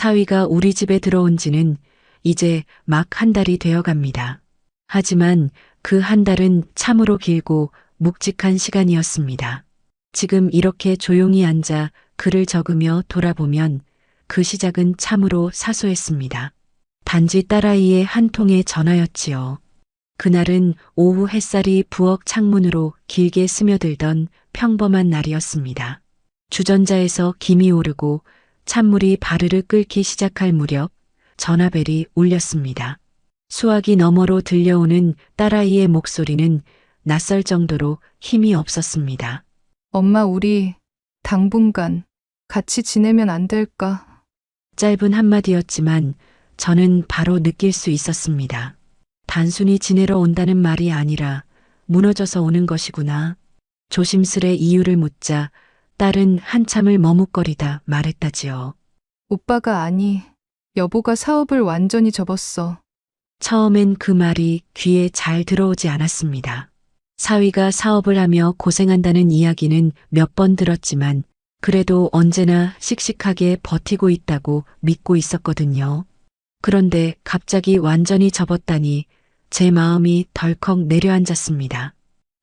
사위가 우리 집에 들어온 지는 이제 막 한 달이 되어 갑니다. 하지만 그 한 달은 참으로 길고 묵직한 시간이었습니다. 지금 이렇게 조용히 앉아 글을 적으며 돌아보면 그 시작은 참으로 사소했습니다. 단지 딸아이의 한 통의 전화였지요. 그날은 오후 햇살이 부엌 창문으로 길게 스며들던 평범한 날이었습니다. 주전자에서 김이 오르고 찬물이 바르르 끓기 시작할 무렵 전화벨이 울렸습니다. 수화기 너머로 들려오는 딸아이의 목소리는 낯설 정도로 힘이 없었습니다. 엄마, 우리 당분간 같이 지내면 안 될까? 짧은 한마디였지만 저는 바로 느낄 수 있었습니다. 단순히 지내러 온다는 말이 아니라 무너져서 오는 것이구나. 조심스레 이유를 묻자 딸은 한참을 머뭇거리다 말했다지요. 오빠가 아니, 여보가 사업을 완전히 접었어. 처음엔 그 말이 귀에 잘 들어오지 않았습니다. 사위가 사업을 하며 고생한다는 이야기는 몇 번 들었지만 그래도 언제나 씩씩하게 버티고 있다고 믿고 있었거든요. 그런데 갑자기 완전히 접었다니 제 마음이 덜컥 내려앉았습니다.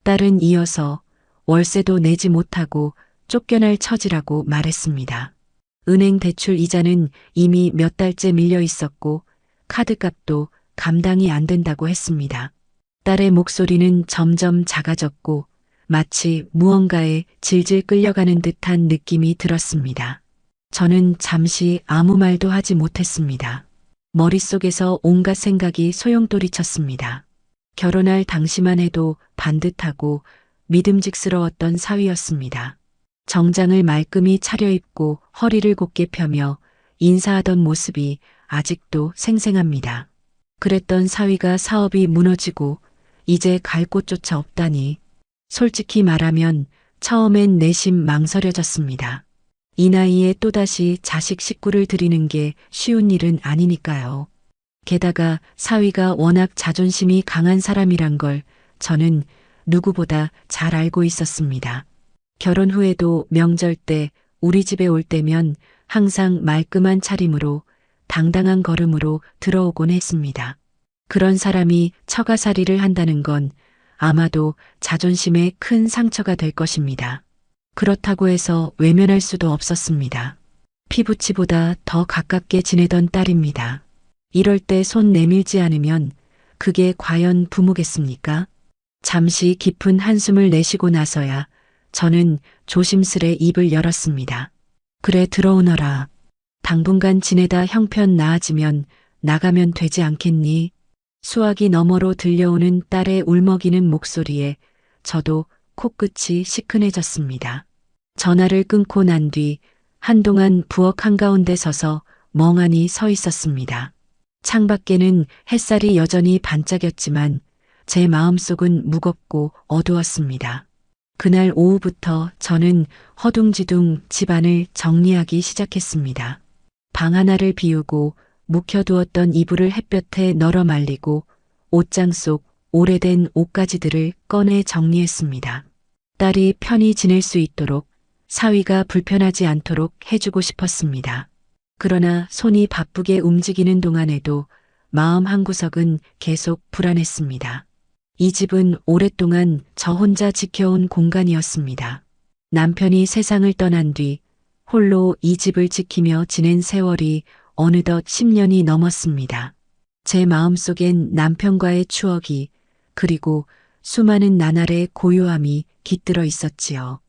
딸은 이어서 월세도 내지 못하고 쫓겨날 처지라고 말했습니다. 은행 대출 이자는 이미 몇 달째 밀려 있었고 카드값도 감당이 안 된다고 했습니다. 딸의 목소리는 점점 작아졌고 마치 무언가에 질질 끌려가는 듯한 느낌이 들었습니다. 저는 잠시 아무 말도 하지 못했습니다. 머릿속에서 온갖 생각이 소용돌이쳤습니다. 결혼할 당시만 해도 반듯하고 믿음직스러웠던 사위였습니다. 정장을 말끔히 차려입고 허리를 곧게 펴며 인사하던 모습이 아직도 생생합니다. 그랬던 사위가 사업이 무너지고 이제 갈 곳조차 없다니 솔직히 말하면 처음엔 내심 망설여졌습니다. 이 나이에 또다시 자식 식구를 들이는 게 쉬운 일은 아니니까요. 게다가 사위가 워낙 자존심이 강한 사람이란 걸 저는 누구보다 잘 알고 있었습니다. 결혼 후에도 명절 때 우리 집에 올 때면 항상 말끔한 차림으로 당당한 걸음으로 들어오곤 했습니다. 그런 사람이 처가살이를 한다는 건 아마도 자존심에 큰 상처가 될 것입니다. 그렇다고 해서 외면할 수도 없었습니다. 피부치보다 더 가깝게 지내던 딸입니다. 이럴 때 손 내밀지 않으면 그게 과연 부모겠습니까? 잠시 깊은 한숨을 내쉬고 나서야 저는 조심스레 입을 열었습니다. 그래, 들어오너라. 당분간 지내다 형편 나아지면 나가면 되지 않겠니? 수화기 너머로 들려오는 딸의 울먹이는 목소리에 저도 코끝이 시큰해졌습니다. 전화를 끊고 난 뒤 한동안 부엌 한가운데 서서 멍하니 서 있었습니다. 창밖에는 햇살이 여전히 반짝였지만 제 마음속은 무겁고 어두웠습니다. 그날 오후부터 저는 허둥지둥 집안을 정리하기 시작했습니다. 방 하나를 비우고 묵혀두었던 이불을 햇볕에 널어 말리고 옷장 속 오래된 옷가지들을 꺼내 정리했습니다. 딸이 편히 지낼 수 있도록 사위가 불편하지 않도록 해주고 싶었습니다. 그러나 손이 바쁘게 움직이는 동안에도 마음 한구석은 계속 불안했습니다. 이 집은 오랫동안 저 혼자 지켜온 공간이었습니다. 남편이 세상을 떠난 뒤 홀로 이 집을 지키며 지낸 세월이 어느덧 10년이 넘었습니다. 제 마음속엔 남편과의 추억이 그리고 수많은 나날의 고요함이 깃들어 있었지요.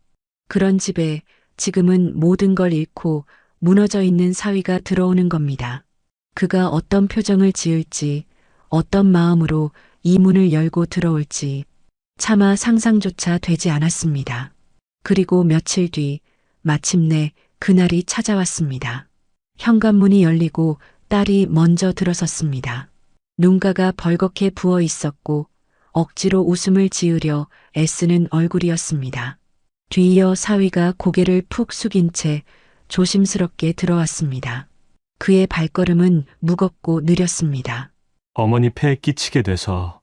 그런 집에 지금은 모든 걸 잃고 무너져 있는 사위가 들어오는 겁니다. 그가 어떤 표정을 지을지, 어떤 마음으로 이 문을 열고 들어올지 차마 상상조차 되지 않았습니다. 그리고 며칠 뒤 마침내 그날이 찾아왔습니다. 현관문이 열리고 딸이 먼저 들어섰습니다. 눈가가 벌겋게 부어 있었고 억지로 웃음을 지으려 애쓰는 얼굴이었습니다. 뒤이어 사위가 고개를 푹 숙인 채 조심스럽게 들어왔습니다. 그의 발걸음은 무겁고 느렸습니다. 어머니 폐에 끼치게 돼서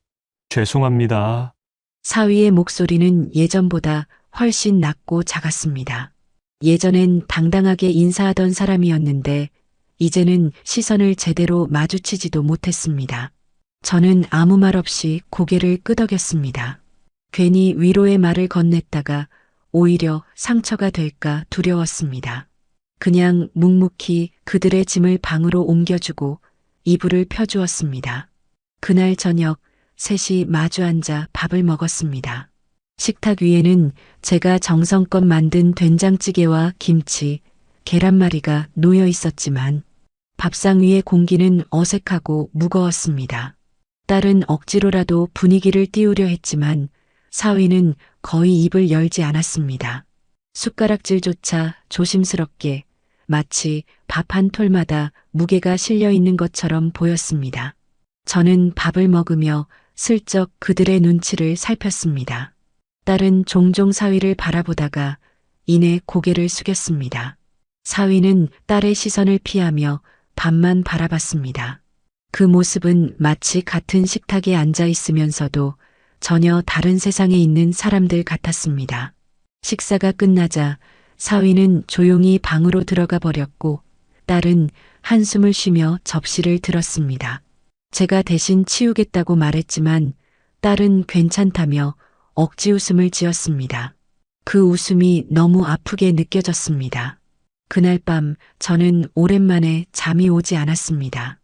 죄송합니다. 사위의 목소리는 예전보다 훨씬 낮고 작았습니다. 예전엔 당당하게 인사하던 사람이었는데 이제는 시선을 제대로 마주치지도 못했습니다. 저는 아무 말 없이 고개를 끄덕였습니다. 괜히 위로의 말을 건넸다가 오히려 상처가 될까 두려웠습니다. 그냥 묵묵히 그들의 짐을 방으로 옮겨주고 이불을 펴주었습니다. 그날 저녁 셋이 마주 앉아 밥을 먹었습니다. 식탁 위에는 제가 정성껏 만든 된장찌개와 김치, 계란말이가 놓여 있었지만 밥상 위의 공기는 어색하고 무거웠습니다. 딸은 억지로라도 분위기를 띄우려 했지만 사위는 거의 입을 열지 않았습니다. 숟가락질조차 조심스럽게 마치 밥 한 톨마다 무게가 실려 있는 것처럼 보였습니다. 저는 밥을 먹으며 슬쩍 그들의 눈치를 살폈습니다. 딸은 종종 사위를 바라보다가 이내 고개를 숙였습니다. 사위는 딸의 시선을 피하며 밥만 바라봤습니다. 그 모습은 마치 같은 식탁에 앉아 있으면서도 전혀 다른 세상에 있는 사람들 같았습니다. 식사가 끝나자 사위는 조용히 방으로 들어가 버렸고 딸은 한숨을 쉬며 접시를 들었습니다. 제가 대신 치우겠다고 말했지만 딸은 괜찮다며 억지 웃음을 지었습니다. 그 웃음이 너무 아프게 느껴졌습니다. 그날 밤 저는 오랜만에 잠이 오지 않았습니다.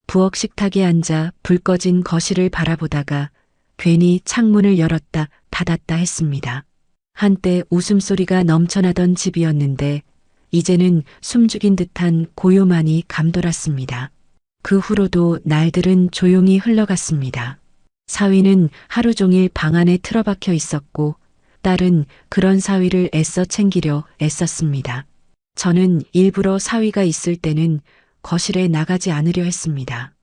부엌 식탁에 앉아 불 꺼진 거실을 바라보다가 괜히 창문을 열었다 닫았다 했습니다. 한때 웃음소리가 넘쳐나던 집이었는데 이제는 숨죽인 듯한 고요만이 감돌았습니다. 그 후로도 날들은 조용히 흘러갔습니다. 사위는 하루 종일 방 안에 틀어박혀 있었고 딸은 그런 사위를 애써 챙기려 애썼습니다. 저는 일부러 사위가 있을 때는 거실에 나가지 않으려 했습니다.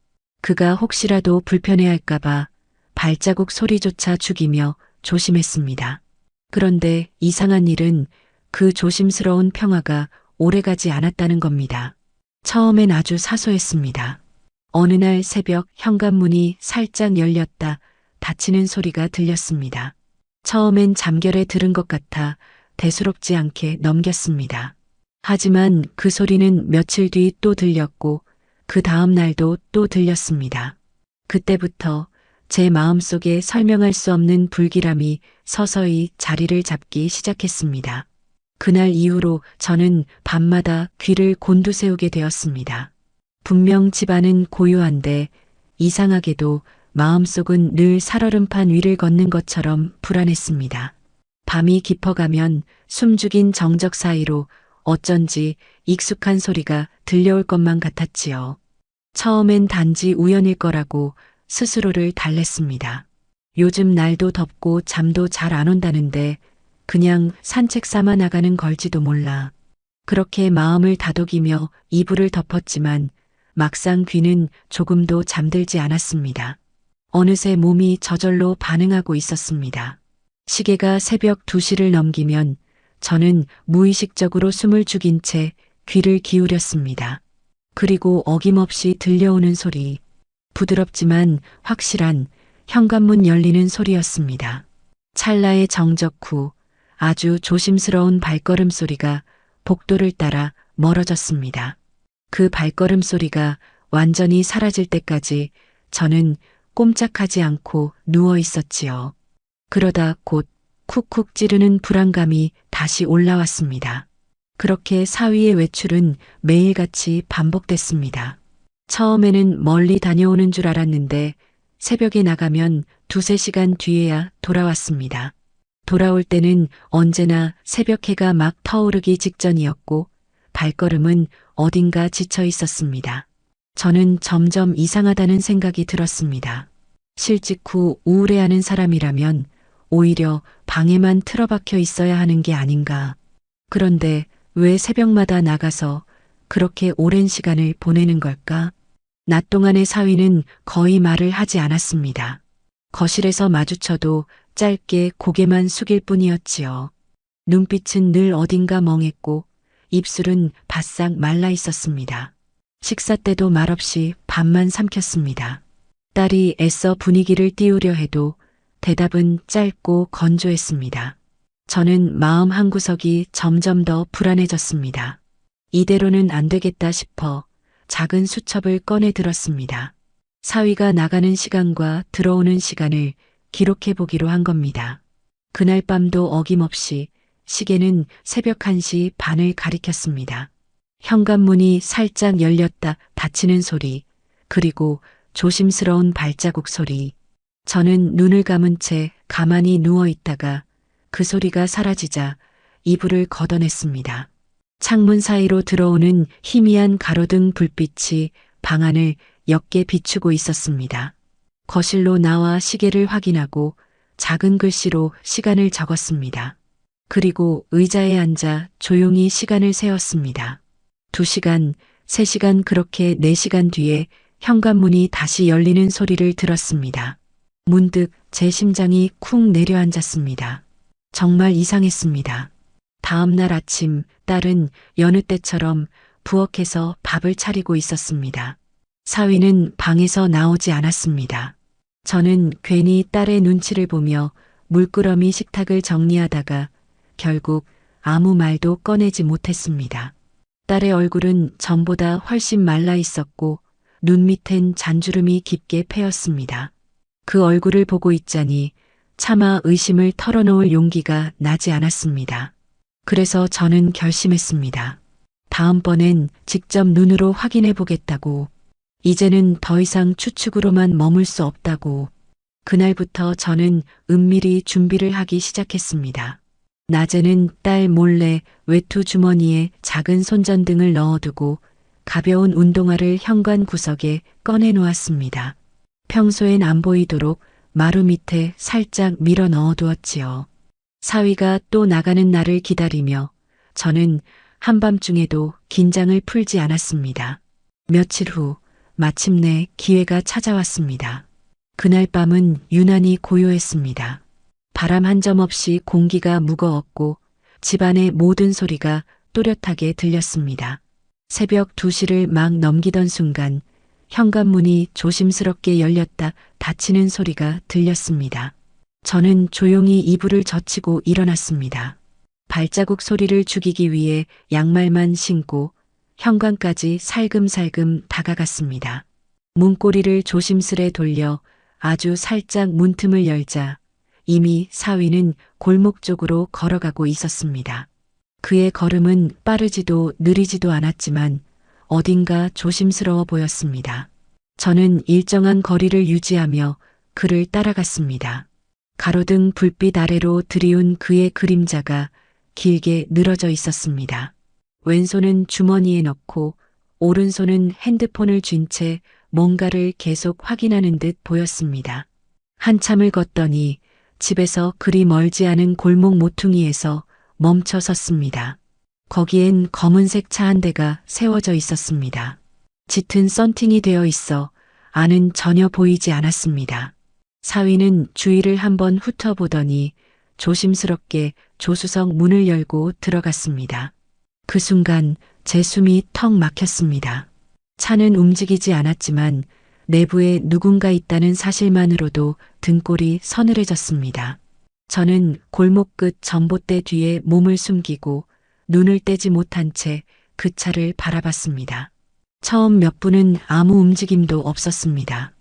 그가 혹시라도 불편해할까봐 발자국 소리조차 죽이며 조심했습니다. 그런데 이상한 일은 그 조심스러운 평화가 오래가지 않았다는 겁니다. 처음엔 아주 사소했습니다. 어느 날 새벽 현관문이 살짝 열렸다 닫히는 소리가 들렸습니다. 처음엔 잠결에 들은 것 같아 대수롭지 않게 넘겼습니다. 하지만 그 소리는 며칠 뒤 또 들렸고 그 다음 날도 또 들렸습니다. 그때부터 제 마음속에 설명할 수 없는 불길함이 서서히 자리를 잡기 시작했습니다. 그날 이후로 저는 밤마다 귀를 곤두세우게 되었습니다. 분명 집안은 고요한데 이상하게도 마음속은 늘 살얼음판 위를 걷는 것처럼 불안했습니다. 밤이 깊어가면 숨죽인 정적 사이로 어쩐지 익숙한 소리가 들려올 것만 같았지요. 처음엔 단지 우연일 거라고 스스로를 달랬습니다. 요즘 날도 덥고 잠도 잘 안 온다는데 그냥 산책 삼아 나가는 걸지도 몰라. 그렇게 마음을 다독이며 이불을 덮었지만 막상 귀는 조금도 잠들지 않았습니다. 어느새 몸이 저절로 반응하고 있었습니다. 시계가 새벽 2시를 넘기면 저는 무의식적으로 숨을 죽인 채 귀를 기울였습니다. 그리고 어김없이 들려오는 소리, 부드럽지만 확실한 현관문 열리는 소리였습니다. 찰나의 정적 후 아주 조심스러운 발걸음 소리가 복도를 따라 멀어졌습니다. 그 발걸음 소리가 완전히 사라질 때까지 저는 꼼짝하지 않고 누워 있었지요. 그러다 곧 쿡쿡 찌르는 불안감이 다시 올라왔습니다. 그렇게 사위의 외출은 매일같이 반복됐습니다. 처음에는 멀리 다녀오는 줄 알았는데 새벽에 나가면 2~3시간 뒤에야 돌아왔습니다. 돌아올 때는 언제나 새벽 해가 막 터오르기 직전이었고 발걸음은 어딘가 지쳐 있었습니다. 저는 점점 이상하다는 생각이 들었습니다. 실직 후 우울해하는 사람이라면 오히려 방에만 틀어박혀 있어야 하는 게 아닌가. 그런데 왜 새벽마다 나가서 그렇게 오랜 시간을 보내는 걸까? 낮 동안의 사위는 거의 말을 하지 않았습니다. 거실에서 마주쳐도 짧게 고개만 숙일 뿐이었지요. 눈빛은 늘 어딘가 멍했고 입술은 바싹 말라 있었습니다. 식사 때도 말없이 밥만 삼켰습니다. 딸이 애써 분위기를 띄우려 해도 대답은 짧고 건조했습니다. 저는 마음 한구석이 점점 더 불안해졌습니다. 이대로는 안 되겠다 싶어 작은 수첩을 꺼내 들었습니다. 사위가 나가는 시간과 들어오는 시간을 기록해 보기로 한 겁니다. 그날 밤도 어김없이 시계는 새벽 1시 반을 가리켰습니다. 현관문이 살짝 열렸다 닫히는 소리, 그리고 조심스러운 발자국 소리. 저는 눈을 감은 채 가만히 누워 있다가 그 소리가 사라지자 이불을 걷어냈습니다. 창문 사이로 들어오는 희미한 가로등 불빛이 방 안을 옅게 비추고 있었습니다. 거실로 나와 시계를 확인하고 작은 글씨로 시간을 적었습니다. 그리고 의자에 앉아 조용히 시간을 세었습니다. 2시간, 3시간 그렇게 4시간 뒤에 현관문이 다시 열리는 소리를 들었습니다. 문득 제 심장이 쿵 내려앉았습니다. 정말 이상했습니다. 다음 날 아침 딸은 여느 때처럼 부엌에서 밥을 차리고 있었습니다. 사위는 방에서 나오지 않았습니다. 저는 괜히 딸의 눈치를 보며 물끄러미 식탁을 정리하다가 결국 아무 말도 꺼내지 못했습니다. 딸의 얼굴은 전보다 훨씬 말라 있었고 눈 밑엔 잔주름이 깊게 패였습니다. 그 얼굴을 보고 있자니 차마 의심을 털어놓을 용기가 나지 않았습니다. 그래서 저는 결심했습니다. 다음번엔 직접 눈으로 확인해 보겠다고. 이제는 더 이상 추측으로만 머물 수 없다고. 그날부터 저는 은밀히 준비를 하기 시작했습니다. 낮에는 딸 몰래 외투 주머니에 작은 손전등을 넣어두고 가벼운 운동화를 현관 구석에 꺼내 놓았습니다. 평소엔 안 보이도록 마루 밑에 살짝 밀어 넣어두었지요. 사위가 또 나가는 날을 기다리며 저는 한밤중에도 긴장을 풀지 않았습니다. 며칠 후 마침내 기회가 찾아왔습니다. 그날 밤은 유난히 고요했습니다. 바람 한 점 없이 공기가 무거웠고 집안의 모든 소리가 또렷하게 들렸습니다. 새벽 2시를 막 넘기던 순간 현관문이 조심스럽게 열렸다 닫히는 소리가 들렸습니다. 저는 조용히 이불을 젖히고 일어났습니다. 발자국 소리를 죽이기 위해 양말만 신고 현관까지 살금살금 다가갔습니다. 문고리를 조심스레 돌려 아주 살짝 문틈을 열자 이미 사위는 골목 쪽으로 걸어가고 있었습니다. 그의 걸음은 빠르지도 느리지도 않았지만 어딘가 조심스러워 보였습니다. 저는 일정한 거리를 유지하며 그를 따라갔습니다. 가로등 불빛 아래로 들이운 그의 그림자가 길게 늘어져 있었습니다. 왼손은 주머니에 넣고 오른손은 핸드폰을 쥔 채 뭔가를 계속 확인하는 듯 보였습니다. 한참을 걷더니 집에서 그리 멀지 않은 골목 모퉁이에서 멈춰 섰습니다. 거기엔 검은색 차 한 대가 세워져 있었습니다. 짙은 썬팅이 되어 있어 안은 전혀 보이지 않았습니다. 사위는 주위를 한번 훑어보더니 조심스럽게 조수석 문을 열고 들어갔습니다. 그 순간 제 숨이 턱 막혔습니다. 차는 움직이지 않았지만 내부에 누군가 있다는 사실만으로도 등골이 서늘해졌습니다. 저는 골목 끝 전봇대 뒤에 몸을 숨기고 눈을 떼지 못한 채 그 차를 바라봤습니다. 처음 몇 분은 아무 움직임도 없었습니다.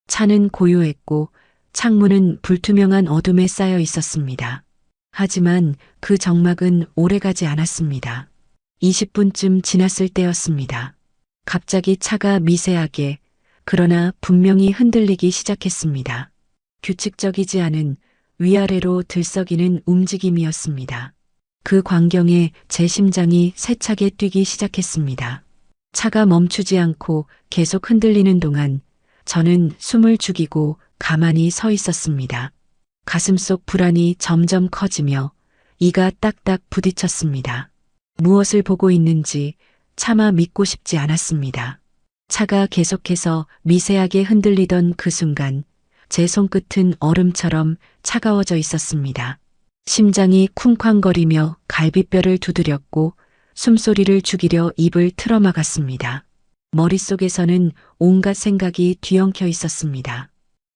차는 고요했고 창문은 불투명한 어둠에 쌓여 있었습니다. 하지만 그 정막은 오래가지 않았습니다. 20분쯤 지났을 때였습니다. 갑자기 차가 미세하게 그러나 분명히 흔들리기 시작했습니다. 규칙적이지 않은 위아래로 들썩이는 움직임이었습니다. 그 광경에 제 심장이 세차게 뛰기 시작했습니다. 차가 멈추지 않고 계속 흔들리는 동안 저는 숨을 죽이고 가만히 서 있었습니다. 가슴속 불안이 점점 커지며 이가 딱딱 부딪혔습니다. 무엇을 보고 있는지 차마 믿고 싶지 않았습니다. 차가 계속해서 미세하게 흔들리던 그 순간 제 손끝은 얼음처럼 차가워져 있었습니다. 심장이 쿵쾅거리며 갈비뼈를 두드렸고 숨소리를 죽이려 입을 틀어막았습니다. 머릿속에서는 온갖 생각이 뒤엉켜 있었습니다.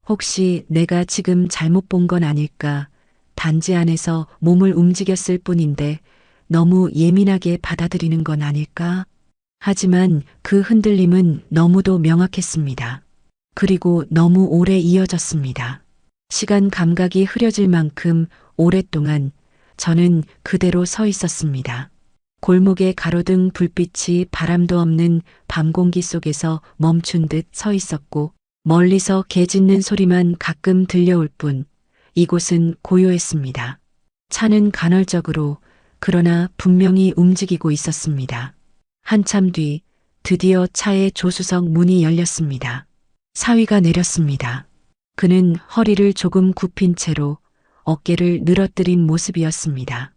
혹시 내가 지금 잘못 본 건 아닐까? 단지 안에서 몸을 움직였을 뿐인데 너무 예민하게 받아들이는 건 아닐까? 하지만 그 흔들림은 너무도 명확했습니다. 그리고 너무 오래 이어졌습니다. 시간 감각이 흐려질 만큼 오랫동안 저는 그대로 서 있었습니다. 골목에 가로등 불빛이 바람도 없는 밤 공기 속에서 멈춘 듯 서 있었고 멀리서 개 짖는 소리만 가끔 들려올 뿐 이곳은 고요했습니다. 차는 간헐적으로 그러나 분명히 움직이고 있었습니다. 한참 뒤 드디어 차의 조수석 문이 열렸습니다. 사위가 내렸습니다. 그는 허리를 조금 굽힌 채로 어깨를 늘어뜨린 모습이었습니다.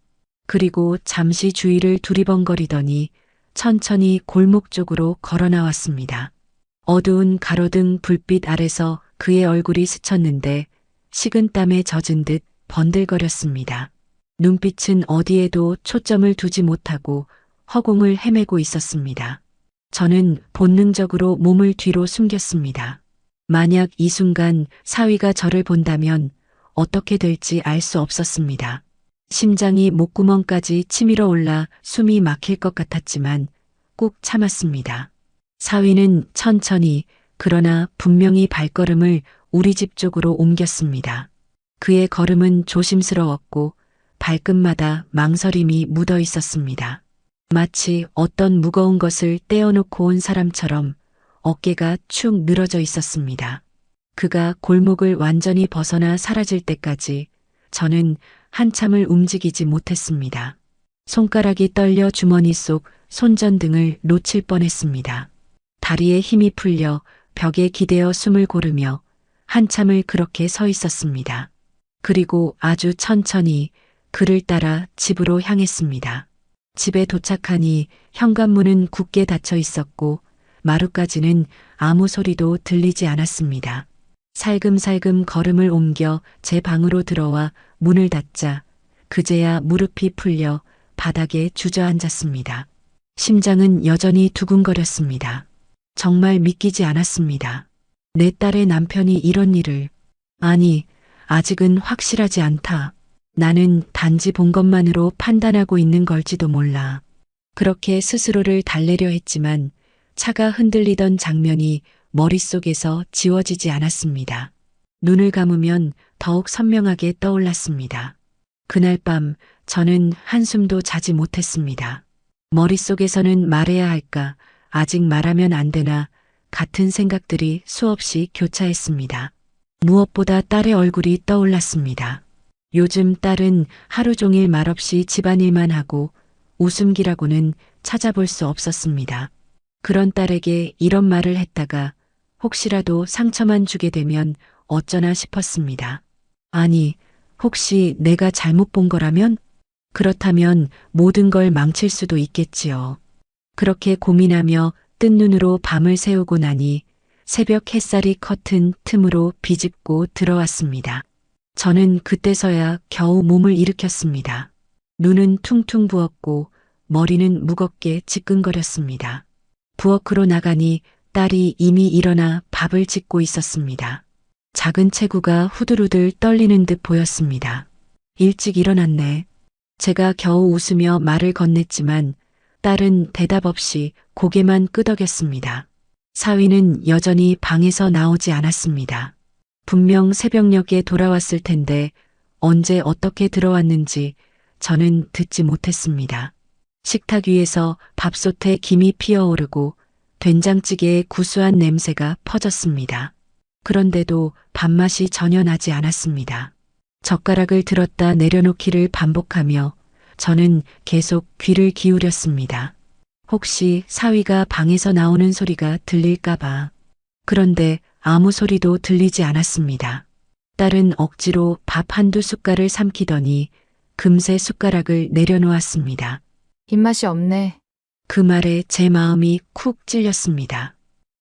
그리고 잠시 주위를 두리번거리더니 천천히 골목 쪽으로 걸어 나왔습니다. 어두운 가로등 불빛 아래서 그의 얼굴이 스쳤는데 식은땀에 젖은 듯 번들거렸습니다. 눈빛은 어디에도 초점을 두지 못하고 허공을 헤매고 있었습니다. 저는 본능적으로 몸을 뒤로 숨겼습니다. 만약 이 순간 사위가 저를 본다면 어떻게 될지 알 수 없었습니다. 심장이 목구멍까지 치밀어 올라 숨이 막힐 것 같았지만 꾹 참았습니다. 사위는 천천히 그러나 분명히 발걸음을 우리 집 쪽으로 옮겼습니다. 그의 걸음은 조심스러웠고 발끝마다 망설임이 묻어 있었습니다. 마치 어떤 무거운 것을 떼어놓고 온 사람처럼 어깨가 축 늘어져 있었습니다. 그가 골목을 완전히 벗어나 사라질 때까지 저는 한참을 움직이지 못했습니다. 손가락이 떨려 주머니 속 손전등을 놓칠 뻔했습니다. 다리에 힘이 풀려 벽에 기대어 숨을 고르며 한참을 그렇게 서 있었습니다. 그리고 아주 천천히 그를 따라 집으로 향했습니다. 집에 도착하니 현관문은 굳게 닫혀 있었고 마루까지는 아무 소리도 들리지 않았습니다. 살금살금 걸음을 옮겨 제 방으로 들어와 문을 닫자 그제야 무릎이 풀려 바닥에 주저앉았습니다. 심장은 여전히 두근거렸습니다. 정말 믿기지 않았습니다. 내 딸의 남편이 이런 일을. 아니, 아직은 확실하지 않다. 나는 단지 본 것만으로 판단하고 있는 걸지도 몰라. 그렇게 스스로를 달래려 했지만 차가 흔들리던 장면이 머릿속에서 지워지지 않았습니다. 눈을 감으면 더욱 선명하게 떠올랐습니다. 그날 밤 저는 한숨도 자지 못했습니다. 머릿속에서는 말해야 할까, 아직 말하면 안 되나 같은 생각들이 수없이 교차했습니다. 무엇보다 딸의 얼굴이 떠올랐습니다. 요즘 딸은 하루 종일 말없이 집안일만 하고 웃음기라고는 찾아볼 수 없었습니다. 그런 딸에게 이런 말을 했다가 혹시라도 상처만 주게 되면 어쩌나 싶었습니다. 아니, 혹시 내가 잘못 본 거라면? 그렇다면 모든 걸 망칠 수도 있겠지요. 그렇게 고민하며 뜬 눈으로 밤을 새우고 나니 새벽 햇살이 커튼 틈으로 비집고 들어왔습니다. 저는 그때서야 겨우 몸을 일으켰습니다. 눈은 퉁퉁 부었고 머리는 무겁게 지끈거렸습니다. 부엌으로 나가니 딸이 이미 일어나 밥을 짓고 있었습니다. 작은 체구가 후들후들 떨리는 듯 보였습니다. 일찍 일어났네. 제가 겨우 웃으며 말을 건넸지만 딸은 대답 없이 고개만 끄덕였습니다. 사위는 여전히 방에서 나오지 않았습니다. 분명 새벽녘에 돌아왔을 텐데 언제 어떻게 들어왔는지 저는 듣지 못했습니다. 식탁 위에서 밥솥에 김이 피어오르고 된장찌개의 구수한 냄새가 퍼졌습니다. 그런데도 밥맛이 전혀 나지 않았습니다. 젓가락을 들었다 내려놓기를 반복하며 저는 계속 귀를 기울였습니다. 혹시 사위가 방에서 나오는 소리가 들릴까봐. 그런데 아무 소리도 들리지 않았습니다. 딸은 억지로 밥 한두 숟갈을 삼키더니 금세 숟가락을 내려놓았습니다. 입맛이 없네. 그 말에 제 마음이 쿡 찔렸습니다.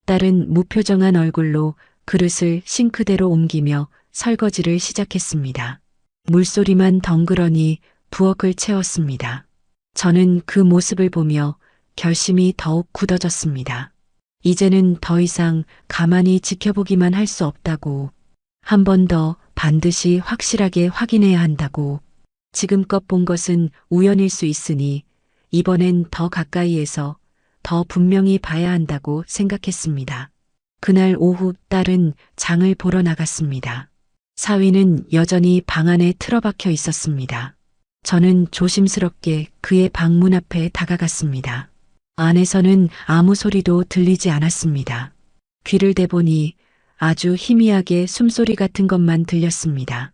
딸은 무표정한 얼굴로 그릇을 싱크대로 옮기며 설거지를 시작했습니다. 물소리만 덩그러니 부엌을 채웠습니다. 저는 그 모습을 보며 결심이 더욱 굳어졌습니다. 이제는 더 이상 가만히 지켜보기만 할 수 없다고. 한 번 더 반드시 확실하게 확인해야 한다고. 지금껏 본 것은 우연일 수 있으니 이번엔 더 가까이에서 더 분명히 봐야 한다고 생각했습니다. 그날 오후 딸은 장을 보러 나갔습니다. 사위는 여전히 방 안에 틀어박혀 있었습니다. 저는 조심스럽게 그의 방문 앞에 다가갔습니다. 안에서는 아무 소리도 들리지 않았습니다. 귀를 대보니 아주 희미하게 숨소리 같은 것만 들렸습니다.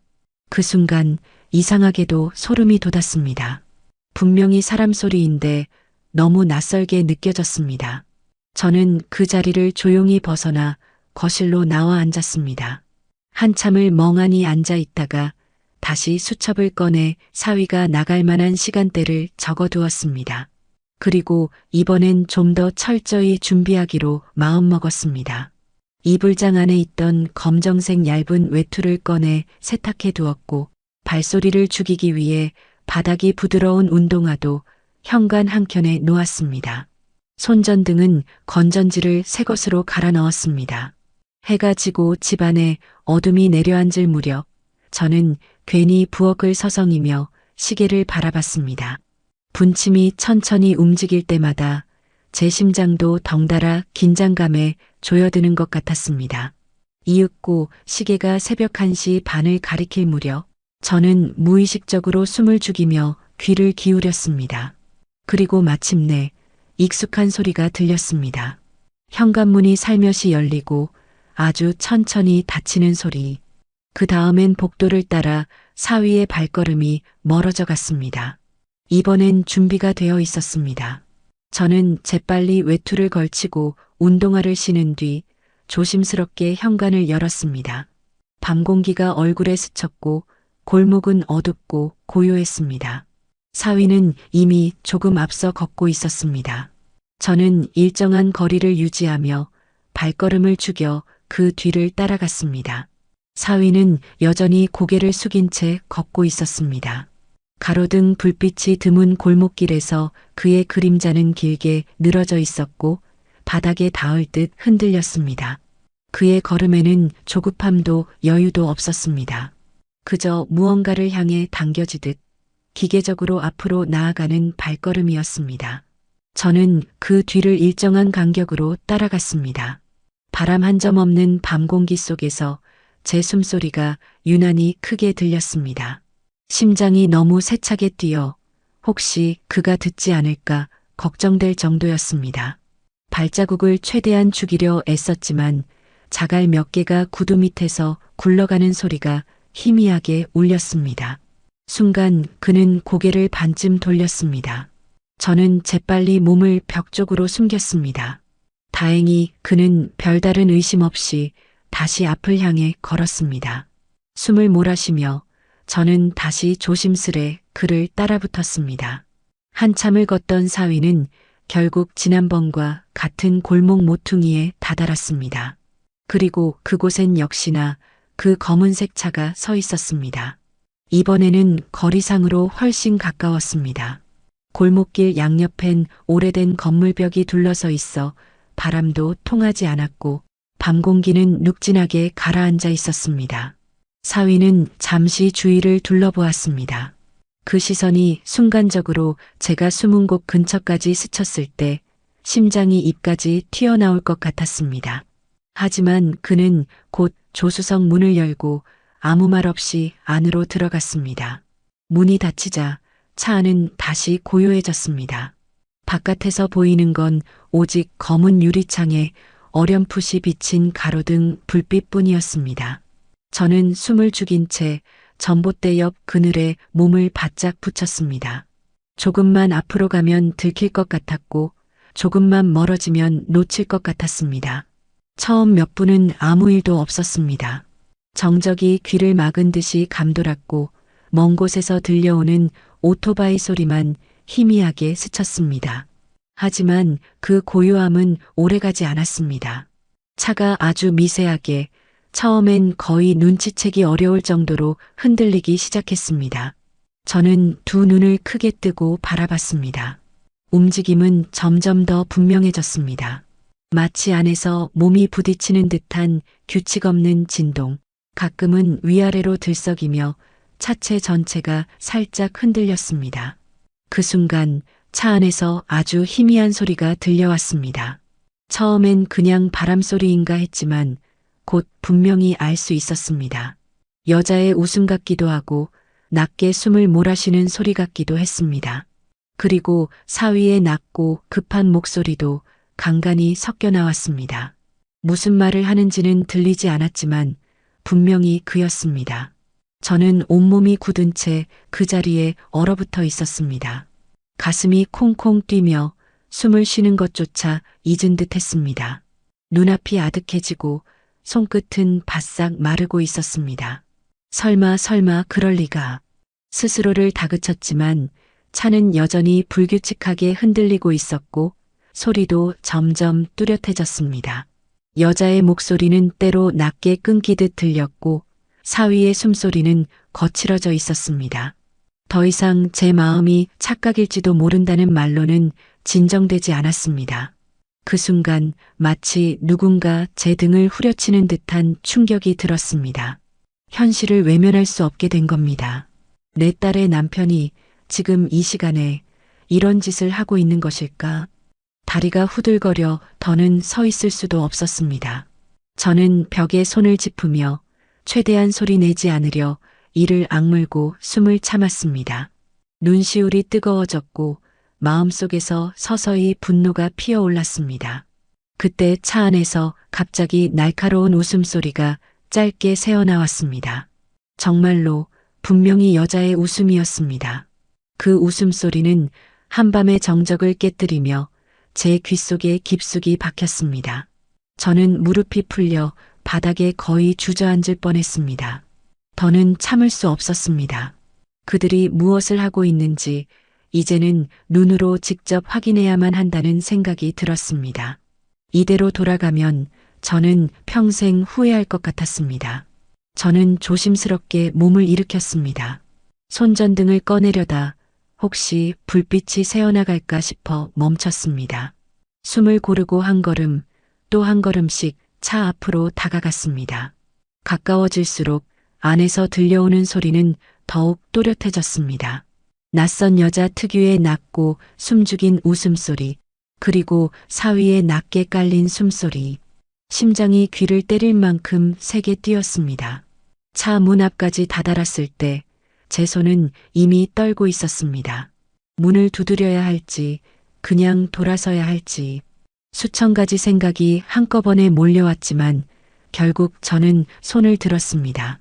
그 순간 이상하게도 소름이 돋았습니다. 분명히 사람 소리인데 너무 낯설게 느껴졌습니다. 저는 그 자리를 조용히 벗어나 거실로 나와 앉았습니다. 한참을 멍하니 앉아 있다가 다시 수첩을 꺼내 사위가 나갈 만한 시간대를 적어두었습니다. 그리고 이번엔 좀 더 철저히 준비하기로 마음먹었습니다. 이불장 안에 있던 검정색 얇은 외투를 꺼내 세탁해 두었고 발소리를 죽이기 위해 바닥이 부드러운 운동화도 현관 한켠에 놓았습니다. 손전등은 건전지를 새 것으로 갈아 넣었습니다. 해가 지고 집안에 어둠이 내려앉을 무렵 저는 괜히 부엌을 서성이며 시계를 바라봤습니다. 분침이 천천히 움직일 때마다 제 심장도 덩달아 긴장감에 조여드는 것 같았습니다. 이윽고 시계가 새벽 1시 반을 가리킬 무렵 저는 무의식적으로 숨을 죽이며 귀를 기울였습니다. 그리고 마침내 익숙한 소리가 들렸습니다. 현관문이 살며시 열리고 아주 천천히 닫히는 소리. 그 다음엔 복도를 따라 사위의 발걸음이 멀어져 갔습니다. 이번엔 준비가 되어 있었습니다. 저는 재빨리 외투를 걸치고 운동화를 신은 뒤 조심스럽게 현관을 열었습니다. 밤 공기가 얼굴에 스쳤고 골목은 어둡고 고요했습니다. 사위는 이미 조금 앞서 걷고 있었습니다. 저는 일정한 거리를 유지하며 발걸음을 죽여 그 뒤를 따라갔습니다. 사위는 여전히 고개를 숙인 채 걷고 있었습니다. 가로등 불빛이 드문 골목길에서 그의 그림자는 길게 늘어져 있었고 바닥에 닿을 듯 흔들렸습니다. 그의 걸음에는 조급함도 여유도 없었습니다. 그저 무언가를 향해 당겨지듯 기계적으로 앞으로 나아가는 발걸음이었습니다. 저는 그 뒤를 일정한 간격으로 따라갔습니다. 바람 한 점 없는 밤 공기 속에서 제 숨소리가 유난히 크게 들렸습니다. 심장이 너무 세차게 뛰어 혹시 그가 듣지 않을까 걱정될 정도였습니다. 발자국을 최대한 죽이려 애썼지만 자갈 몇 개가 구두 밑에서 굴러가는 소리가 희미하게 울렸습니다. 순간 그는 고개를 반쯤 돌렸습니다. 저는 재빨리 몸을 벽 쪽으로 숨겼습니다. 다행히 그는 별다른 의심 없이 다시 앞을 향해 걸었습니다. 숨을 몰아쉬며 저는 다시 조심스레 그를 따라붙었습니다. 한참을 걷던 사위는 결국 지난번과 같은 골목 모퉁이에 다다랐습니다. 그리고 그곳엔 역시나 그 검은색 차가 서 있었습니다. 이번에는 거리상으로 훨씬 가까웠습니다. 골목길 양옆엔 오래된 건물벽이 둘러서 있어 바람도 통하지 않았고 밤 공기는 눅진하게 가라앉아 있었습니다. 사위는 잠시 주위를 둘러보았습니다. 그 시선이 순간적으로 제가 숨은 곳 근처까지 스쳤을 때 심장이 입까지 튀어나올 것 같았습니다. 하지만 그는 곧 조수석 문을 열고 아무 말 없이 안으로 들어갔습니다. 문이 닫히자 차 안은 다시 고요해졌습니다. 바깥에서 보이는 건 오직 검은 유리창에 어렴풋이 비친 가로등 불빛뿐이었습니다. 저는 숨을 죽인 채 전봇대 옆 그늘에 몸을 바짝 붙였습니다. 조금만 앞으로 가면 들킬 것 같았고 조금만 멀어지면 놓칠 것 같았습니다. 처음 몇 분은 아무 일도 없었습니다. 정적이 귀를 막은 듯이 감돌았고 먼 곳에서 들려오는 오토바이 소리만 희미하게 스쳤습니다. 하지만 그 고요함은 오래가지 않았습니다. 차가 아주 미세하게 처음엔 거의 눈치채기 어려울 정도로 흔들리기 시작했습니다. 저는 두 눈을 크게 뜨고 바라봤습니다. 움직임은 점점 더 분명해졌습니다. 마치 안에서 몸이 부딪히는 듯한 규칙 없는 진동, 가끔은 위아래로 들썩이며 차체 전체가 살짝 흔들렸습니다. 그 순간 차 안에서 아주 희미한 소리가 들려왔습니다. 처음엔 그냥 바람소리인가 했지만 곧 분명히 알 수 있었습니다. 여자의 웃음 같기도 하고 낮게 숨을 몰아쉬는 소리 같기도 했습니다. 그리고 사위의 낮고 급한 목소리도 간간히 섞여 나왔습니다. 무슨 말을 하는지는 들리지 않았지만 분명히 그였습니다. 저는 온몸이 굳은 채 그 자리에 얼어붙어 있었습니다. 가슴이 콩콩 뛰며 숨을 쉬는 것조차 잊은 듯 했습니다. 눈앞이 아득해지고 손끝은 바싹 마르고 있었습니다. 설마 그럴 리가. 스스로를 다그쳤지만 차는 여전히 불규칙하게 흔들리고 있었고 소리도 점점 뚜렷해졌습니다. 여자의 목소리는 때로 낮게 끊기듯 들렸고 사위의 숨소리는 거칠어져 있었습니다. 더 이상 제 마음이 착각일지도 모른다는 말로는 진정되지 않았습니다. 그 순간 마치 누군가 제 등을 후려치는 듯한 충격이 들었습니다. 현실을 외면할 수 없게 된 겁니다. 내 딸의 남편이 지금 이 시간에 이런 짓을 하고 있는 것일까? 다리가 후들거려 더는 서 있을 수도 없었습니다. 저는 벽에 손을 짚으며 최대한 소리 내지 않으려 이를 악물고 숨을 참았습니다. 눈시울이 뜨거워졌고 마음속에서 서서히 분노가 피어올랐습니다. 그때 차 안에서 갑자기 날카로운 웃음소리가 짧게 새어나왔습니다. 정말로 분명히 여자의 웃음이었습니다. 그 웃음소리는 한밤의 정적을 깨뜨리며 제 귓속에 깊숙이 박혔습니다. 저는 무릎이 풀려 바닥에 거의 주저앉을 뻔했습니다. 더는 참을 수 없었습니다. 그들이 무엇을 하고 있는지 이제는 눈으로 직접 확인해야만 한다는 생각이 들었습니다. 이대로 돌아가면 저는 평생 후회할 것 같았습니다. 저는 조심스럽게 몸을 일으켰습니다. 손전등을 꺼내려다 혹시 불빛이 새어나갈까 싶어 멈췄습니다. 숨을 고르고 한 걸음, 또 한 걸음씩 차 앞으로 다가갔습니다. 가까워질수록 안에서 들려오는 소리는 더욱 또렷해졌습니다. 낯선 여자 특유의 낮고 숨죽인 웃음소리, 그리고 사위의 낮게 깔린 숨소리. 심장이 귀를 때릴 만큼 세게 뛰었습니다. 차 문 앞까지 다다랐을 때 제 손은 이미 떨고 있었습니다. 문을 두드려야 할지, 그냥 돌아서야 할지. 수천 가지 생각이 한꺼번에 몰려왔지만 결국 저는 손을 들었습니다.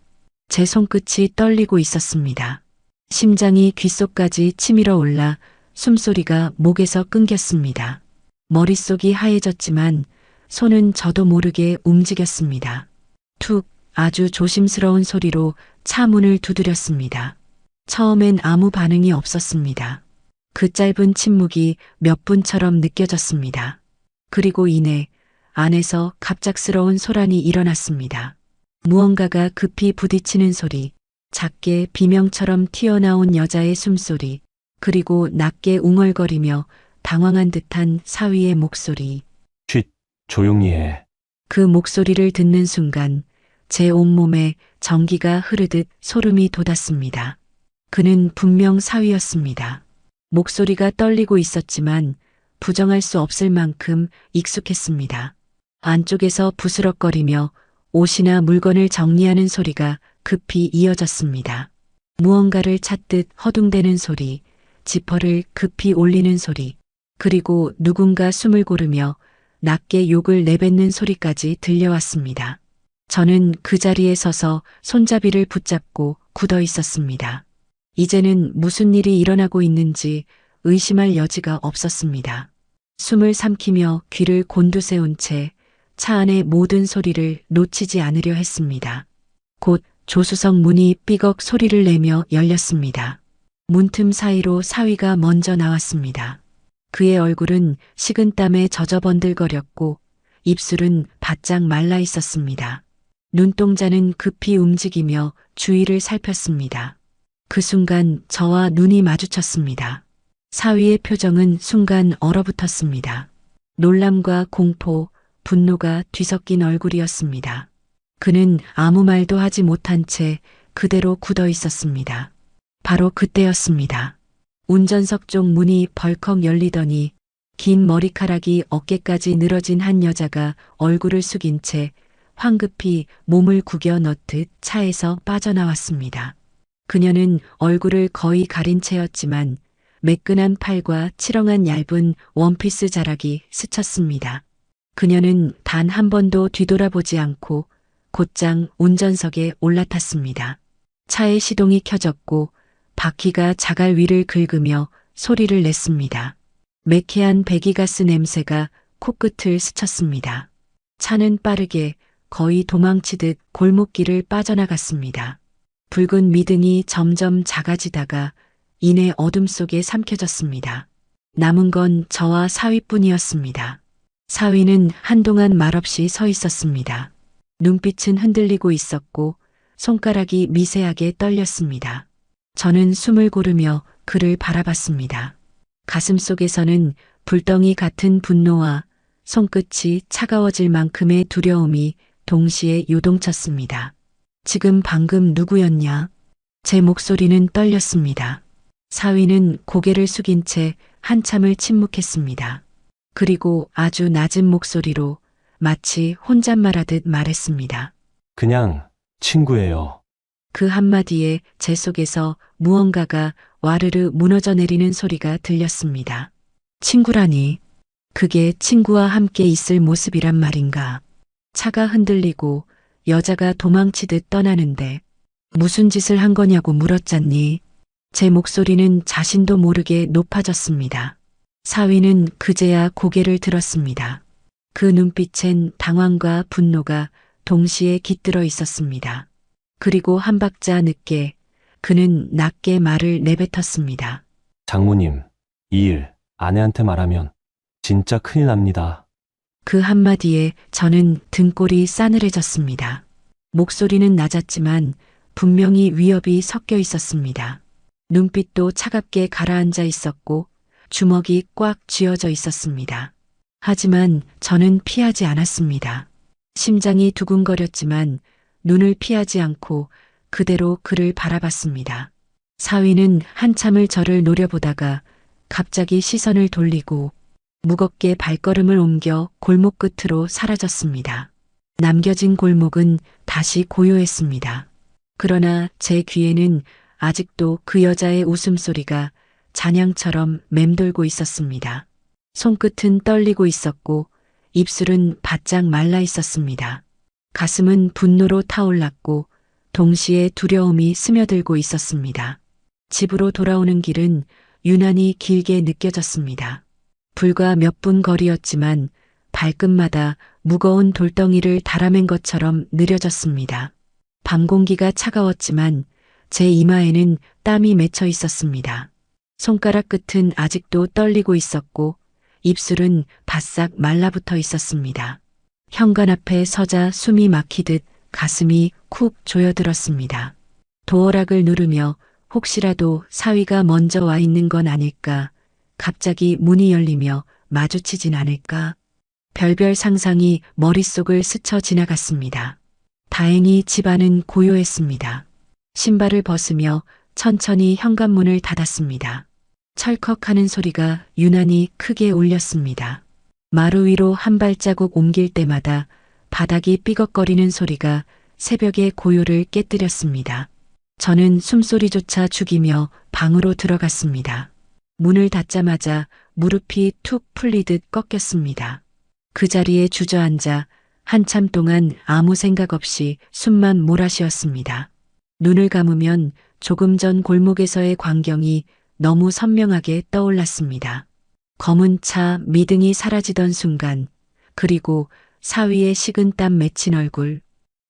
제 손끝이 떨리고 있었습니다. 심장이 귓속까지 치밀어 올라 숨소리가 목에서 끊겼습니다. 머릿속이 하얘졌지만 손은 저도 모르게 움직였습니다. 툭, 아주 조심스러운 소리로 차 문을 두드렸습니다. 처음엔 아무 반응이 없었습니다. 그 짧은 침묵이 몇 분처럼 느껴졌습니다. 그리고 이내 안에서 갑작스러운 소란이 일어났습니다. 무언가가 급히 부딪히는 소리, 작게 비명처럼 튀어나온 여자의 숨소리, 그리고 낮게 웅얼거리며 당황한 듯한 사위의 목소리. 쉿, 조용히 해. 그 목소리를 듣는 순간 제 온몸에 전기가 흐르듯 소름이 돋았습니다. 그는 분명 사위였습니다. 목소리가 떨리고 있었지만 부정할 수 없을 만큼 익숙했습니다. 안쪽에서 부스럭거리며 옷이나 물건을 정리하는 소리가 급히 이어졌습니다. 무언가를 찾듯 허둥대는 소리, 지퍼를 급히 올리는 소리, 그리고 누군가 숨을 고르며 낮게 욕을 내뱉는 소리까지 들려왔습니다. 저는 그 자리에 서서 손잡이를 붙잡고 굳어 있었습니다. 이제는 무슨 일이 일어나고 있는지 의심할 여지가 없었습니다. 숨을 삼키며 귀를 곤두세운 채 차 안의 모든 소리를 놓치지 않으려 했습니다. 곧 조수석 문이 삐걱 소리를 내며 열렸습니다. 문틈 사이로 사위가 먼저 나왔습니다. 그의 얼굴은 식은땀에 젖어번들거렸고 입술은 바짝 말라 있었습니다. 눈동자는 급히 움직이며 주위를 살폈습니다. 그 순간 저와 눈이 마주쳤습니다. 사위의 표정은 순간 얼어붙었습니다. 놀람과 공포, 분노가 뒤섞인 얼굴이었습니다. 그는 아무 말도 하지 못한 채 그대로 굳어 있었습니다. 바로 그때였습니다. 운전석 쪽 문이 벌컥 열리더니 긴 머리카락이 어깨까지 늘어진 한 여자가 얼굴을 숙인 채 황급히 몸을 구겨 넣듯 차에서 빠져나왔습니다. 그녀는 얼굴을 거의 가린 채였지만 매끈한 팔과 치렁한 얇은 원피스 자락이 스쳤습니다. 그녀는 단 한 번도 뒤돌아보지 않고 곧장 운전석에 올라탔습니다. 차의 시동이 켜졌고 바퀴가 자갈 위를 긁으며 소리를 냈습니다. 매캐한 배기가스 냄새가 코끝을 스쳤습니다. 차는 빠르게 거의 도망치듯 골목길을 빠져나갔습니다. 붉은 미등이 점점 작아지다가 이내 어둠 속에 삼켜졌습니다. 남은 건 저와 사위뿐이었습니다. 사위는 한동안 말없이 서 있었습니다. 눈빛은 흔들리고 있었고 손가락이 미세하게 떨렸습니다. 저는 숨을 고르며 그를 바라봤습니다. 가슴 속에서는 불덩이 같은 분노와 손끝이 차가워질 만큼의 두려움이 동시에 요동쳤습니다. 지금 방금 누구였냐? 제 목소리는 떨렸습니다. 사위는 고개를 숙인 채 한참을 침묵했습니다. 그리고 아주 낮은 목소리로 마치 혼잣말하듯 말했습니다. 그냥 친구예요. 그 한마디에 제 속에서 무언가가 와르르 무너져 내리는 소리가 들렸습니다. 친구라니, 그게 친구와 함께 있을 모습이란 말인가. 차가 흔들리고 여자가 도망치듯 떠나는데 무슨 짓을 한 거냐고 물었잖니. 제 목소리는 자신도 모르게 높아졌습니다. 사위는 그제야 고개를 들었습니다. 그 눈빛엔 당황과 분노가 동시에 깃들어 있었습니다. 그리고 한 박자 늦게 그는 낮게 말을 내뱉었습니다. 장모님, 이 일 아내한테 말하면 진짜 큰일 납니다. 그 한마디에 저는 등골이 싸늘해졌습니다. 목소리는 낮았지만 분명히 위협이 섞여 있었습니다. 눈빛도 차갑게 가라앉아 있었고 주먹이 꽉 쥐어져 있었습니다. 하지만 저는 피하지 않았습니다. 심장이 두근거렸지만 눈을 피하지 않고 그대로 그를 바라봤습니다. 사위는 한참을 저를 노려보다가 갑자기 시선을 돌리고 무겁게 발걸음을 옮겨 골목 끝으로 사라졌습니다. 남겨진 골목은 다시 고요했습니다. 그러나 제 귀에는 아직도 그 여자의 웃음소리가 잔향처럼 맴돌고 있었습니다. 손끝은 떨리고 있었고 입술은 바짝 말라 있었습니다. 가슴은 분노로 타올랐고 동시에 두려움이 스며들고 있었습니다. 집으로 돌아오는 길은 유난히 길게 느껴졌습니다. 불과 몇 분 거리였지만 발끝마다 무거운 돌덩이를 달아맨 것처럼 느려졌습니다. 밤 공기가 차가웠지만 제 이마에는 땀이 맺혀 있었습니다. 손가락 끝은 아직도 떨리고 있었고 입술은 바싹 말라붙어 있었습니다. 현관 앞에 서자 숨이 막히듯 가슴이 쿡 조여들었습니다. 도어락을 누르며 혹시라도 사위가 먼저 와 있는 건 아닐까, 갑자기 문이 열리며 마주치진 않을까, 별별 상상이 머릿속을 스쳐 지나갔습니다. 다행히 집안은 고요했습니다. 신발을 벗으며 천천히 현관문을 닫았습니다. 철컥하는 소리가 유난히 크게 울렸습니다. 마루 위로 한 발자국 옮길 때마다 바닥이 삐걱거리는 소리가 새벽의 고요를 깨뜨렸습니다. 저는 숨소리조차 죽이며 방으로 들어갔습니다. 문을 닫자마자 무릎이 툭 풀리듯 꺾였습니다. 그 자리에 주저앉아 한참 동안 아무 생각 없이 숨만 몰아쉬었습니다. 눈을 감으면 조금 전 골목에서의 광경이 너무 선명하게 떠올랐습니다. 검은 차 미등이 사라지던 순간, 그리고 사위의 식은땀 맺힌 얼굴,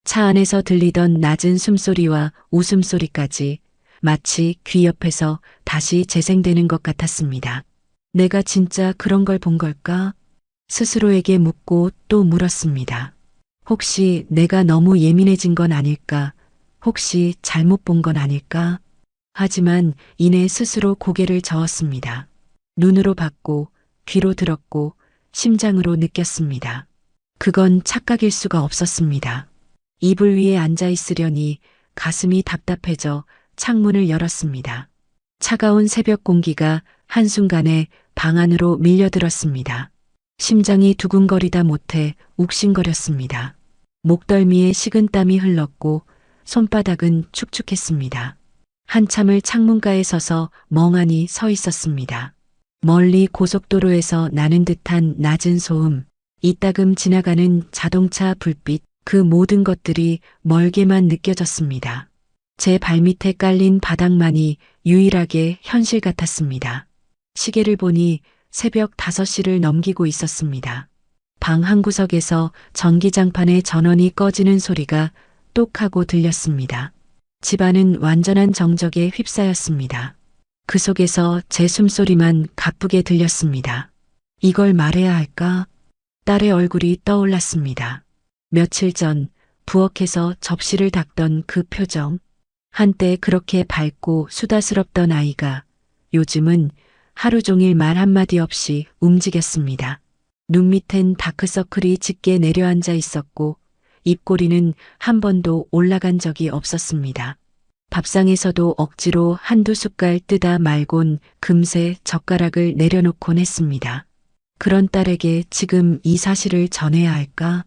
차 안에서 들리던 낮은 숨소리와 웃음소리까지 마치 귀 옆에서 다시 재생되는 것 같았습니다. 내가 진짜 그런 걸 본 걸까? 스스로에게 묻고 또 물었습니다. 혹시 내가 너무 예민해진 건 아닐까? 혹시 잘못 본 건 아닐까? 하지만 이내 스스로 고개를 저었습니다. 눈으로 봤고 귀로 들었고 심장으로 느꼈습니다. 그건 착각일 수가 없었습니다. 이불 위에 앉아 있으려니 가슴이 답답해져 창문을 열었습니다. 차가운 새벽 공기가 한순간에 방 안으로 밀려들었습니다. 심장이 두근거리다 못해 욱신거렸습니다. 목덜미에 식은땀이 흘렀고 손바닥은 축축했습니다. 한참을 창문가에 서서 멍하니 서 있었습니다. 멀리 고속도로에서 나는 듯한 낮은 소음, 이따금 지나가는 자동차 불빛, 그 모든 것들이 멀게만 느껴졌습니다. 제 발밑에 깔린 바닥만이 유일하게 현실 같았습니다. 시계를 보니 새벽 5시를 넘기고 있었습니다. 방 한구석에서 전기장판의 전원이 꺼지는 소리가 똑 하고 들렸습니다. 집안은 완전한 정적에 휩싸였습니다. 그 속에서 제 숨소리만 가쁘게 들렸습니다. 이걸 말해야 할까? 딸의 얼굴이 떠올랐습니다. 며칠 전 부엌에서 접시를 닦던 그 표정. 한때 그렇게 밝고 수다스럽던 아이가 요즘은 하루 종일 말 한마디 없이 움직였습니다. 눈 밑엔 다크서클이 짙게 내려앉아 있었고 입꼬리는 한 번도 올라간 적이 없었습니다. 밥상에서도 억지로 한두 숟갈 뜨다 말곤 금세 젓가락을 내려놓곤 했습니다. 그런 딸에게 지금 이 사실을 전해야 할까?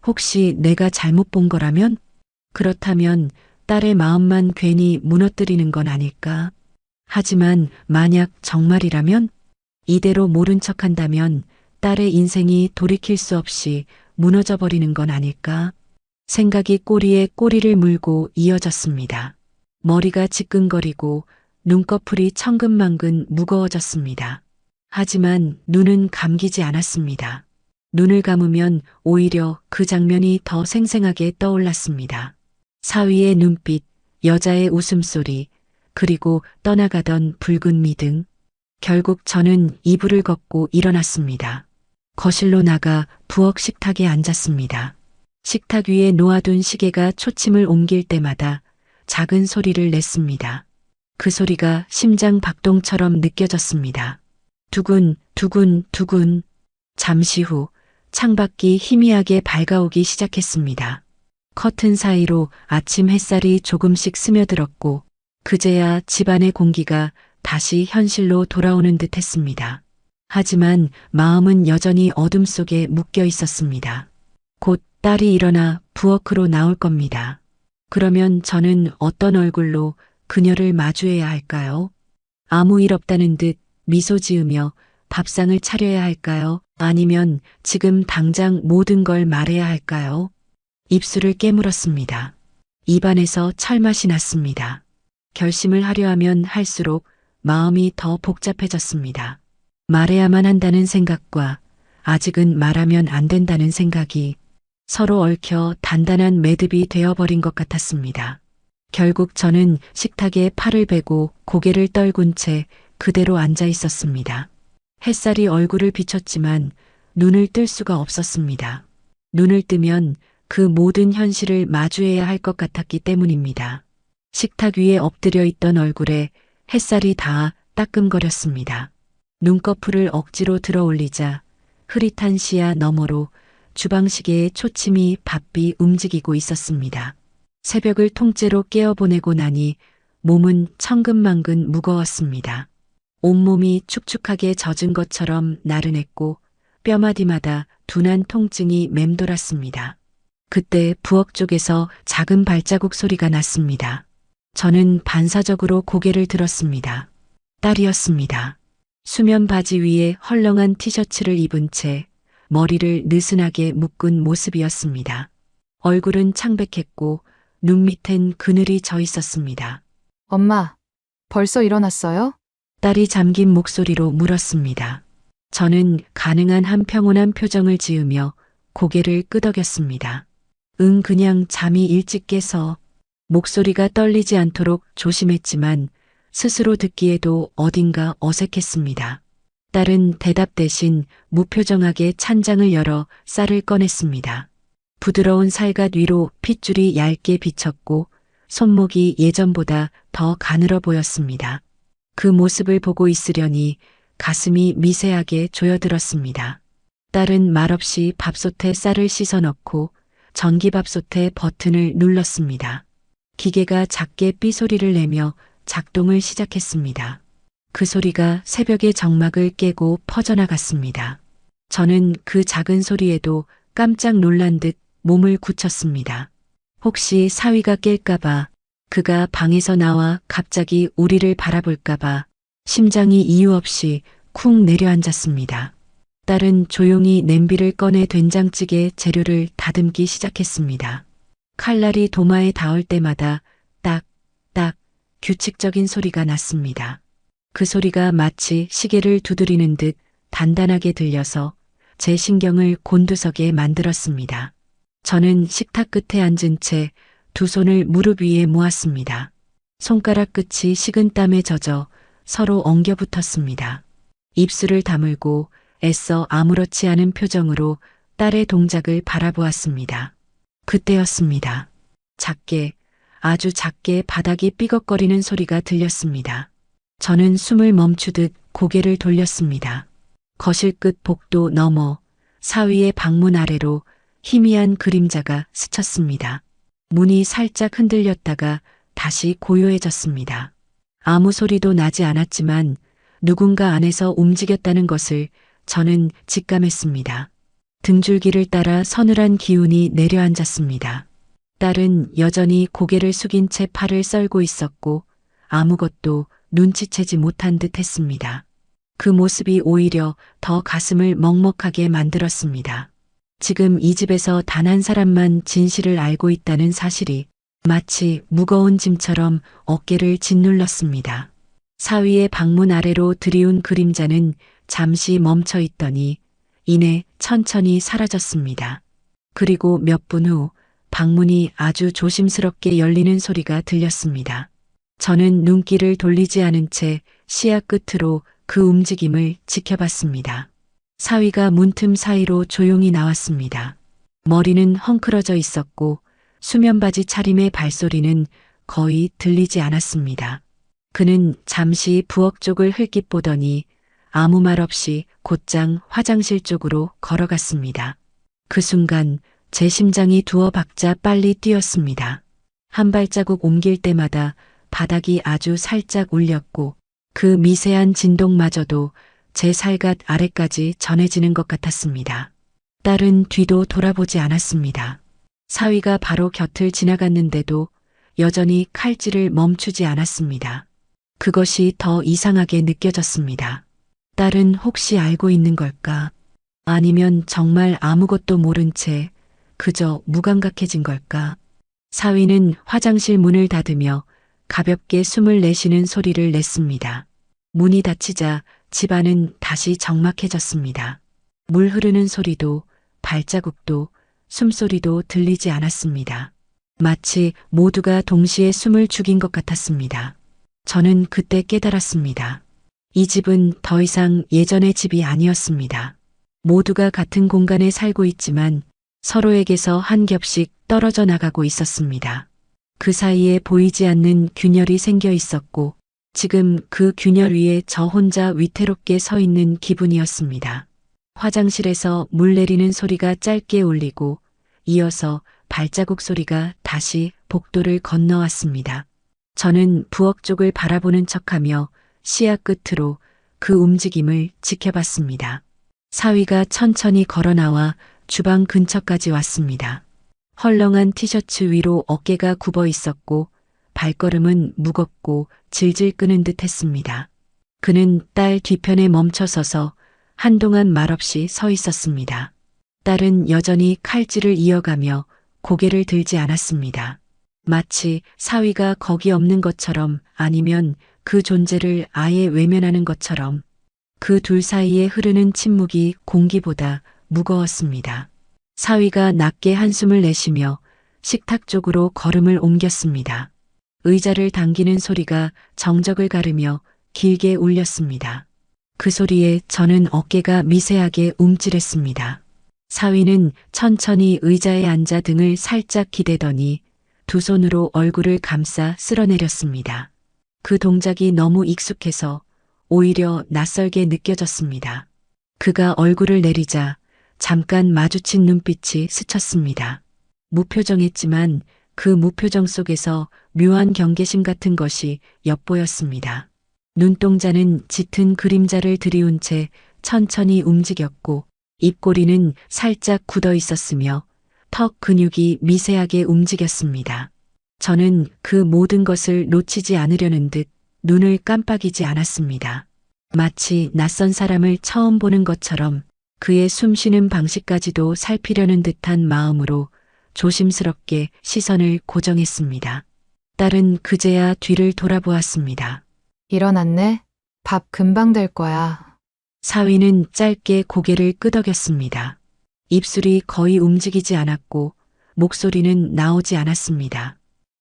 혹시 내가 잘못 본 거라면? 그렇다면 딸의 마음만 괜히 무너뜨리는 건 아닐까? 하지만 만약 정말이라면? 이대로 모른 척한다면 딸의 인생이 돌이킬 수 없이 무너져 버리는 건 아닐까? 생각이 꼬리에 꼬리를 물고 이어졌습니다. 머리가 지끈거리고 눈꺼풀이 천근만근 무거워졌습니다. 하지만 눈은 감기지 않았습니다. 눈을 감으면 오히려 그 장면이 더 생생하게 떠올랐습니다. 사위의 눈빛, 여자의 웃음소리, 그리고 떠나가던 붉은 미등. 결국 저는 이불을 걷고 일어났습니다. 거실로 나가 부엌 식탁에 앉았습니다. 식탁 위에 놓아둔 시계가 초침을 옮길 때마다 작은 소리를 냈습니다. 그 소리가 심장 박동처럼 느껴졌습니다. 두근, 두근, 두근. 잠시 후 창밖이 희미하게 밝아오기 시작했습니다. 커튼 사이로 아침 햇살이 조금씩 스며들었고 그제야 집안의 공기가 다시 현실로 돌아오는 듯 했습니다. 하지만 마음은 여전히 어둠 속에 묶여 있었습니다. 곧 딸이 일어나 부엌으로 나올 겁니다. 그러면 저는 어떤 얼굴로 그녀를 마주해야 할까요? 아무 일 없다는 듯 미소 지으며 밥상을 차려야 할까요? 아니면 지금 당장 모든 걸 말해야 할까요? 입술을 깨물었습니다. 입안에서 철맛이 났습니다. 결심을 하려 하면 할수록 마음이 더 복잡해졌습니다. 말해야만 한다는 생각과 아직은 말하면 안 된다는 생각이 서로 얽혀 단단한 매듭이 되어버린 것 같았습니다. 결국 저는 식탁에 팔을 베고 고개를 떨군 채 그대로 앉아 있었습니다. 햇살이 얼굴을 비췄지만 눈을 뜰 수가 없었습니다. 눈을 뜨면 그 모든 현실을 마주해야 할 것 같았기 때문입니다. 식탁 위에 엎드려 있던 얼굴에 햇살이 닿아 따끔거렸습니다. 눈꺼풀을 억지로 들어 올리자 흐릿한 시야 너머로 주방시계의 초침이 바삐 움직이고 있었습니다. 새벽을 통째로 깨어보내고 나니 몸은 천근만근 무거웠습니다. 온몸이 축축하게 젖은 것처럼 나른했고 뼈마디마다 둔한 통증이 맴돌았습니다. 그때 부엌 쪽에서 작은 발자국 소리가 났습니다. 저는 반사적으로 고개를 들었습니다. 딸이었습니다. 수면 바지 위에 헐렁한 티셔츠를 입은 채 머리를 느슨하게 묶은 모습이었습니다. 얼굴은 창백했고 눈 밑엔 그늘이 져 있었습니다. 엄마, 벌써 일어났어요? 딸이 잠긴 목소리로 물었습니다. 저는 가능한 한 평온한 표정을 지으며 고개를 끄덕였습니다. 응, 그냥 잠이 일찍 깨서. 목소리가 떨리지 않도록 조심했지만 스스로 듣기에도 어딘가 어색했습니다. 딸은 대답 대신 무표정하게 찬장을 열어 쌀을 꺼냈습니다. 부드러운 살갗 위로 핏줄이 얇게 비쳤고 손목이 예전보다 더 가늘어 보였습니다. 그 모습을 보고 있으려니 가슴이 미세하게 조여들었습니다. 딸은 말없이 밥솥에 쌀을 씻어 넣고 전기밥솥의 버튼을 눌렀습니다. 기계가 작게 삐소리를 내며 작동을 시작했습니다. 그 소리가 새벽의 정막을 깨고 퍼져나갔습니다. 저는 그 작은 소리에도 깜짝 놀란 듯 몸을 굳혔습니다. 혹시 사위가 깰까봐, 그가 방에서 나와 갑자기 우리를 바라볼까봐 심장이 이유 없이 쿵 내려앉았습니다. 딸은 조용히 냄비를 꺼내 된장찌개 재료를 다듬기 시작했습니다. 칼날이 도마에 닿을 때마다 딱, 딱 규칙적인 소리가 났습니다. 그 소리가 마치 시계를 두드리는 듯 단단하게 들려서 제 신경을 곤두서게 만들었습니다. 저는 식탁 끝에 앉은 채 두 손을 무릎 위에 모았습니다. 손가락 끝이 식은 땀에 젖어 서로 엉겨붙었습니다. 입술을 다물고 애써 아무렇지 않은 표정으로 딸의 동작을 바라보았습니다. 그때였습니다. 작게, 아주 작게 바닥이 삐걱거리는 소리가 들렸습니다. 저는 숨을 멈추듯 고개를 돌렸습니다. 거실 끝 복도 너머 사위의 방문 아래로 희미한 그림자가 스쳤습니다. 문이 살짝 흔들렸다가 다시 고요해졌습니다. 아무 소리도 나지 않았지만 누군가 안에서 움직였다는 것을 저는 직감했습니다. 등줄기를 따라 서늘한 기운이 내려앉았습니다. 딸은 여전히 고개를 숙인 채 팔을 썰고 있었고 아무것도 눈치채지 못한 듯 했습니다. 그 모습이 오히려 더 가슴을 먹먹하게 만들었습니다. 지금 이 집에서 단 한 사람만 진실을 알고 있다는 사실이 마치 무거운 짐처럼 어깨를 짓눌렀습니다. 사위의 방문 아래로 들이운 그림자는 잠시 멈춰 있더니 이내 천천히 사라졌습니다. 그리고 몇 분 후 방문이 아주 조심스럽게 열리는 소리가 들렸습니다. 저는 눈길을 돌리지 않은 채 시야 끝으로 그 움직임을 지켜봤습니다. 사위가 문틈 사이로 조용히 나왔습니다. 머리는 헝클어져 있었고 수면바지 차림의 발소리는 거의 들리지 않았습니다. 그는 잠시 부엌 쪽을 흘낏 보더니 아무 말 없이 곧장 화장실 쪽으로 걸어갔습니다. 그 순간 제 심장이 두어 박자 빨리 뛰었습니다. 한 발자국 옮길 때마다 바닥이 아주 살짝 울렸고 그 미세한 진동마저도 제 살갗 아래까지 전해지는 것 같았습니다. 딸은 뒤도 돌아보지 않았습니다. 사위가 바로 곁을 지나갔는데도 여전히 칼질을 멈추지 않았습니다. 그것이 더 이상하게 느껴졌습니다. 딸은 혹시 알고 있는 걸까? 아니면 정말 아무것도 모른 채 그저 무감각해진 걸까? 사위는 화장실 문을 닫으며 가볍게 숨을 내쉬는 소리를 냈습니다. 문이 닫히자 집안은 다시 적막해졌습니다. 물 흐르는 소리도 발자국도 숨소리도 들리지 않았습니다. 마치 모두가 동시에 숨을 죽인 것 같았습니다. 저는 그때 깨달았습니다. 이 집은 더 이상 예전의 집이 아니었습니다. 모두가 같은 공간에 살고 있지만 서로에게서 한 겹씩 떨어져 나가고 있었습니다. 그 사이에 보이지 않는 균열이 생겨 있었고 지금 그 균열 위에 저 혼자 위태롭게 서 있는 기분이었습니다. 화장실에서 물 내리는 소리가 짧게 울리고 이어서 발자국 소리가 다시 복도를 건너왔습니다. 저는 부엌 쪽을 바라보는 척하며 시야 끝으로 그 움직임을 지켜봤습니다. 사위가 천천히 걸어 나와 주방 근처까지 왔습니다. 헐렁한 티셔츠 위로 어깨가 굽어 있었고 발걸음은 무겁고 질질 끄는 듯 했습니다. 그는 딸 뒤편에 멈춰 서서 한동안 말없이 서 있었습니다. 딸은 여전히 칼질을 이어가며 고개를 들지 않았습니다. 마치 사위가 거기 없는 것처럼 아니면 그 존재를 아예 외면하는 것처럼 그 둘 사이에 흐르는 침묵이 공기보다 무거웠습니다. 사위가 낮게 한숨을 내쉬며 식탁 쪽으로 걸음을 옮겼습니다. 의자를 당기는 소리가 정적을 가르며 길게 울렸습니다. 그 소리에 저는 어깨가 미세하게 움찔했습니다. 사위는 천천히 의자에 앉아 등을 살짝 기대더니 두 손으로 얼굴을 감싸 쓸어내렸습니다. 그 동작이 너무 익숙해서 오히려 낯설게 느껴졌습니다. 그가 얼굴을 내리자 잠깐 마주친 눈빛이 스쳤습니다. 무표정했지만 그 무표정 속에서 묘한 경계심 같은 것이 엿보였습니다. 눈동자는 짙은 그림자를 들이운 채 천천히 움직였고 입꼬리는 살짝 굳어 있었으며 턱 근육이 미세하게 움직였습니다. 저는 그 모든 것을 놓치지 않으려는 듯 눈을 깜빡이지 않았습니다. 마치 낯선 사람을 처음 보는 것처럼 그의 숨쉬는 방식까지도 살피려는 듯한 마음으로 조심스럽게 시선을 고정했습니다. 딸은 그제야 뒤를 돌아보았습니다. 일어났네? 밥 금방 될 거야. 사위는 짧게 고개를 끄덕였습니다. 입술이 거의 움직이지 않았고 목소리는 나오지 않았습니다.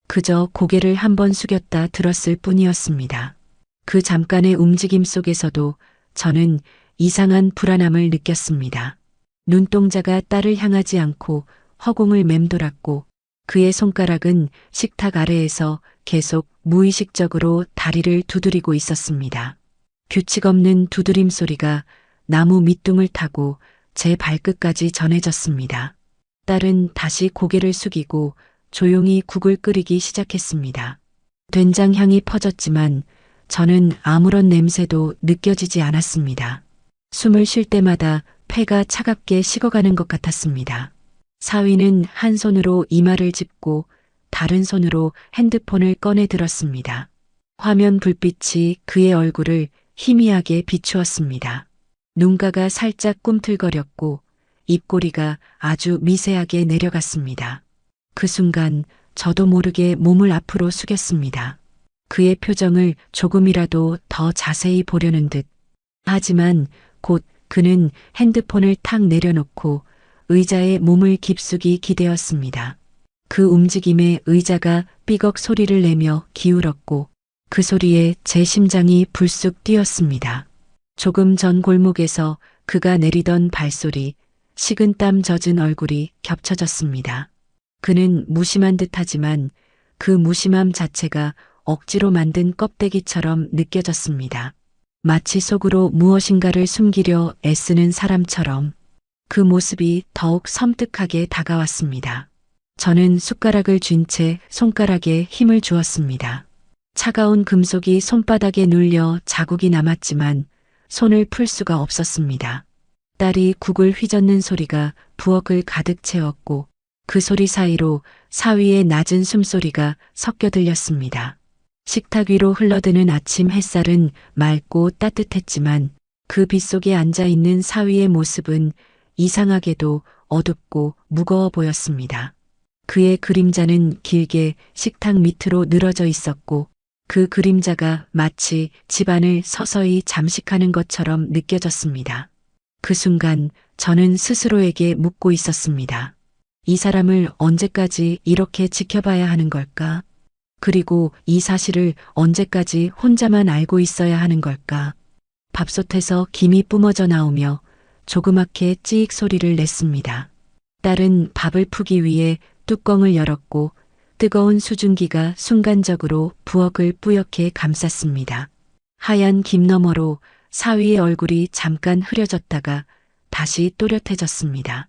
그저 고개를 한번 숙였다 들었을 뿐이었습니다. 그 잠깐의 움직임 속에서도 저는 이상한 불안함을 느꼈습니다. 눈동자가 딸을 향하지 않고 허공을 맴돌았고 그의 손가락은 식탁 아래에서 계속 무의식적으로 다리를 두드리고 있었습니다. 규칙 없는 두드림 소리가 나무 밑둥을 타고 제 발끝까지 전해졌습니다. 딸은 다시 고개를 숙이고 조용히 국을 끓이기 시작했습니다. 된장 향이 퍼졌지만 저는 아무런 냄새도 느껴지지 않았습니다. 숨을 쉴 때마다 폐가 차갑게 식어가는 것 같았습니다. 사위는 한 손으로 이마를 짚고 다른 손으로 핸드폰을 꺼내 들었습니다. 화면 불빛이 그의 얼굴을 희미하게 비추었습니다. 눈가가 살짝 꿈틀거렸고 입꼬리가 아주 미세하게 내려갔습니다. 그 순간 저도 모르게 몸을 앞으로 숙였습니다. 그의 표정을 조금이라도 더 자세히 보려는 듯. 하지만 곧 그는 핸드폰을 탁 내려놓고 의자에 몸을 깊숙이 기대었습니다. 그 움직임에 의자가 삐걱 소리를 내며 기울었고 그 소리에 제 심장이 불쑥 뛰었습니다. 조금 전 골목에서 그가 내리던 발소리, 식은땀 젖은 얼굴이 겹쳐졌습니다. 그는 무심한 듯하지만 그 무심함 자체가 억지로 만든 껍데기처럼 느껴졌습니다. 마치 속으로 무엇인가를 숨기려 애쓰는 사람처럼 그 모습이 더욱 섬뜩하게 다가왔습니다. 저는 숟가락을 쥔 채 손가락에 힘을 주었습니다. 차가운 금속이 손바닥에 눌려 자국이 남았지만 손을 풀 수가 없었습니다. 딸이 국을 휘젓는 소리가 부엌을 가득 채웠고 그 소리 사이로 사위의 낮은 숨소리가 섞여 들렸습니다. 식탁 위로 흘러드는 아침 햇살은 맑고 따뜻했지만 그 빗속에 앉아있는 사위의 모습은 이상하게도 어둡고 무거워 보였습니다. 그의 그림자는 길게 식탁 밑으로 늘어져 있었고 그 그림자가 마치 집안을 서서히 잠식하는 것처럼 느껴졌습니다. 그 순간 저는 스스로에게 묻고 있었습니다. 이 사람을 언제까지 이렇게 지켜봐야 하는 걸까? 그리고 이 사실을 언제까지 혼자만 알고 있어야 하는 걸까? 밥솥에서 김이 뿜어져 나오며 조그맣게 찌익 소리를 냈습니다. 딸은 밥을 푸기 위해 뚜껑을 열었고 뜨거운 수증기가 순간적으로 부엌을 뿌옇게 감쌌습니다. 하얀 김 너머로 사위의 얼굴이 잠깐 흐려졌다가 다시 또렷해졌습니다.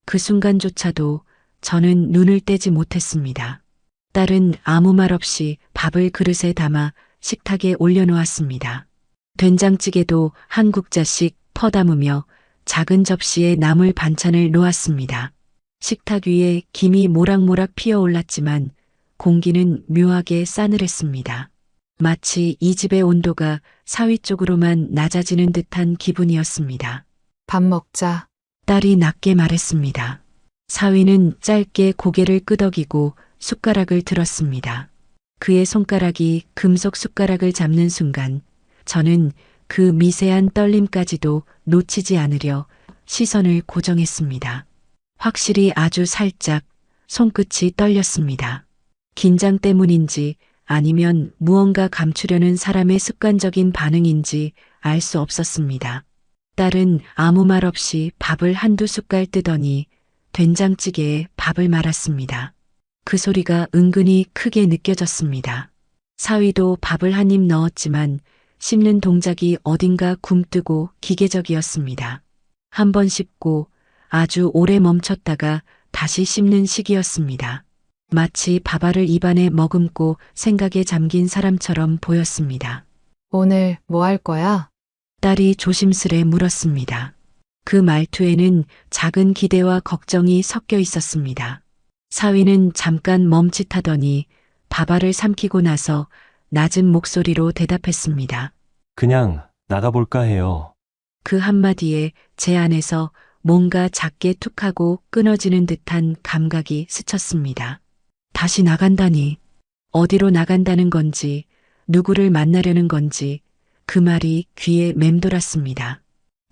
그 순간조차도 저는 눈을 떼지 못했습니다. 딸은 아무 말 없이 밥을 그릇에 담아 식탁에 올려놓았습니다. 된장찌개도 한 국자씩 퍼담으며 작은 접시에 나물 반찬을 놓았습니다. 식탁 위에 김이 모락모락 피어올랐지만 공기는 묘하게 싸늘했습니다. 마치 이 집의 온도가 사위 쪽으로만 낮아지는 듯한 기분이었습니다. 밥 먹자. 딸이 낮게 말했습니다. 사위는 짧게 고개를 끄덕이고 숟가락을 들었습니다. 그의 손가락이 금속 숟가락을 잡는 순간 저는 그 미세한 떨림까지도 놓치지 않으려 시선을 고정했습니다. 확실히 아주 살짝 손끝이 떨렸습니다. 긴장 때문인지 아니면 무언가 감추려는 사람의 습관적인 반응인지 알 수 없었습니다. 딸은 아무 말 없이 밥을 한두 숟갈 뜨더니 된장찌개에 밥을 말았습니다. 그 소리가 은근히 크게 느껴졌습니다. 사위도 밥을 한 입 넣었지만 씹는 동작이 어딘가 굼뜨고 기계적이었습니다. 한 번 씹고 아주 오래 멈췄다가 다시 씹는 식이었습니다. 마치 밥알을 입안에 머금고 생각에 잠긴 사람처럼 보였습니다. 오늘 뭐 할 거야? 딸이 조심스레 물었습니다. 그 말투에는 작은 기대와 걱정이 섞여 있었습니다. 사위는 잠깐 멈칫하더니 밥알을 삼키고 나서 낮은 목소리로 대답했습니다. 그냥 나가볼까 해요. 그 한마디에 제 안에서 뭔가 작게 툭하고 끊어지는 듯한 감각이 스쳤습니다. 다시 나간다니. 어디로 나간다는 건지, 누구를 만나려는 건지 그 말이 귀에 맴돌았습니다.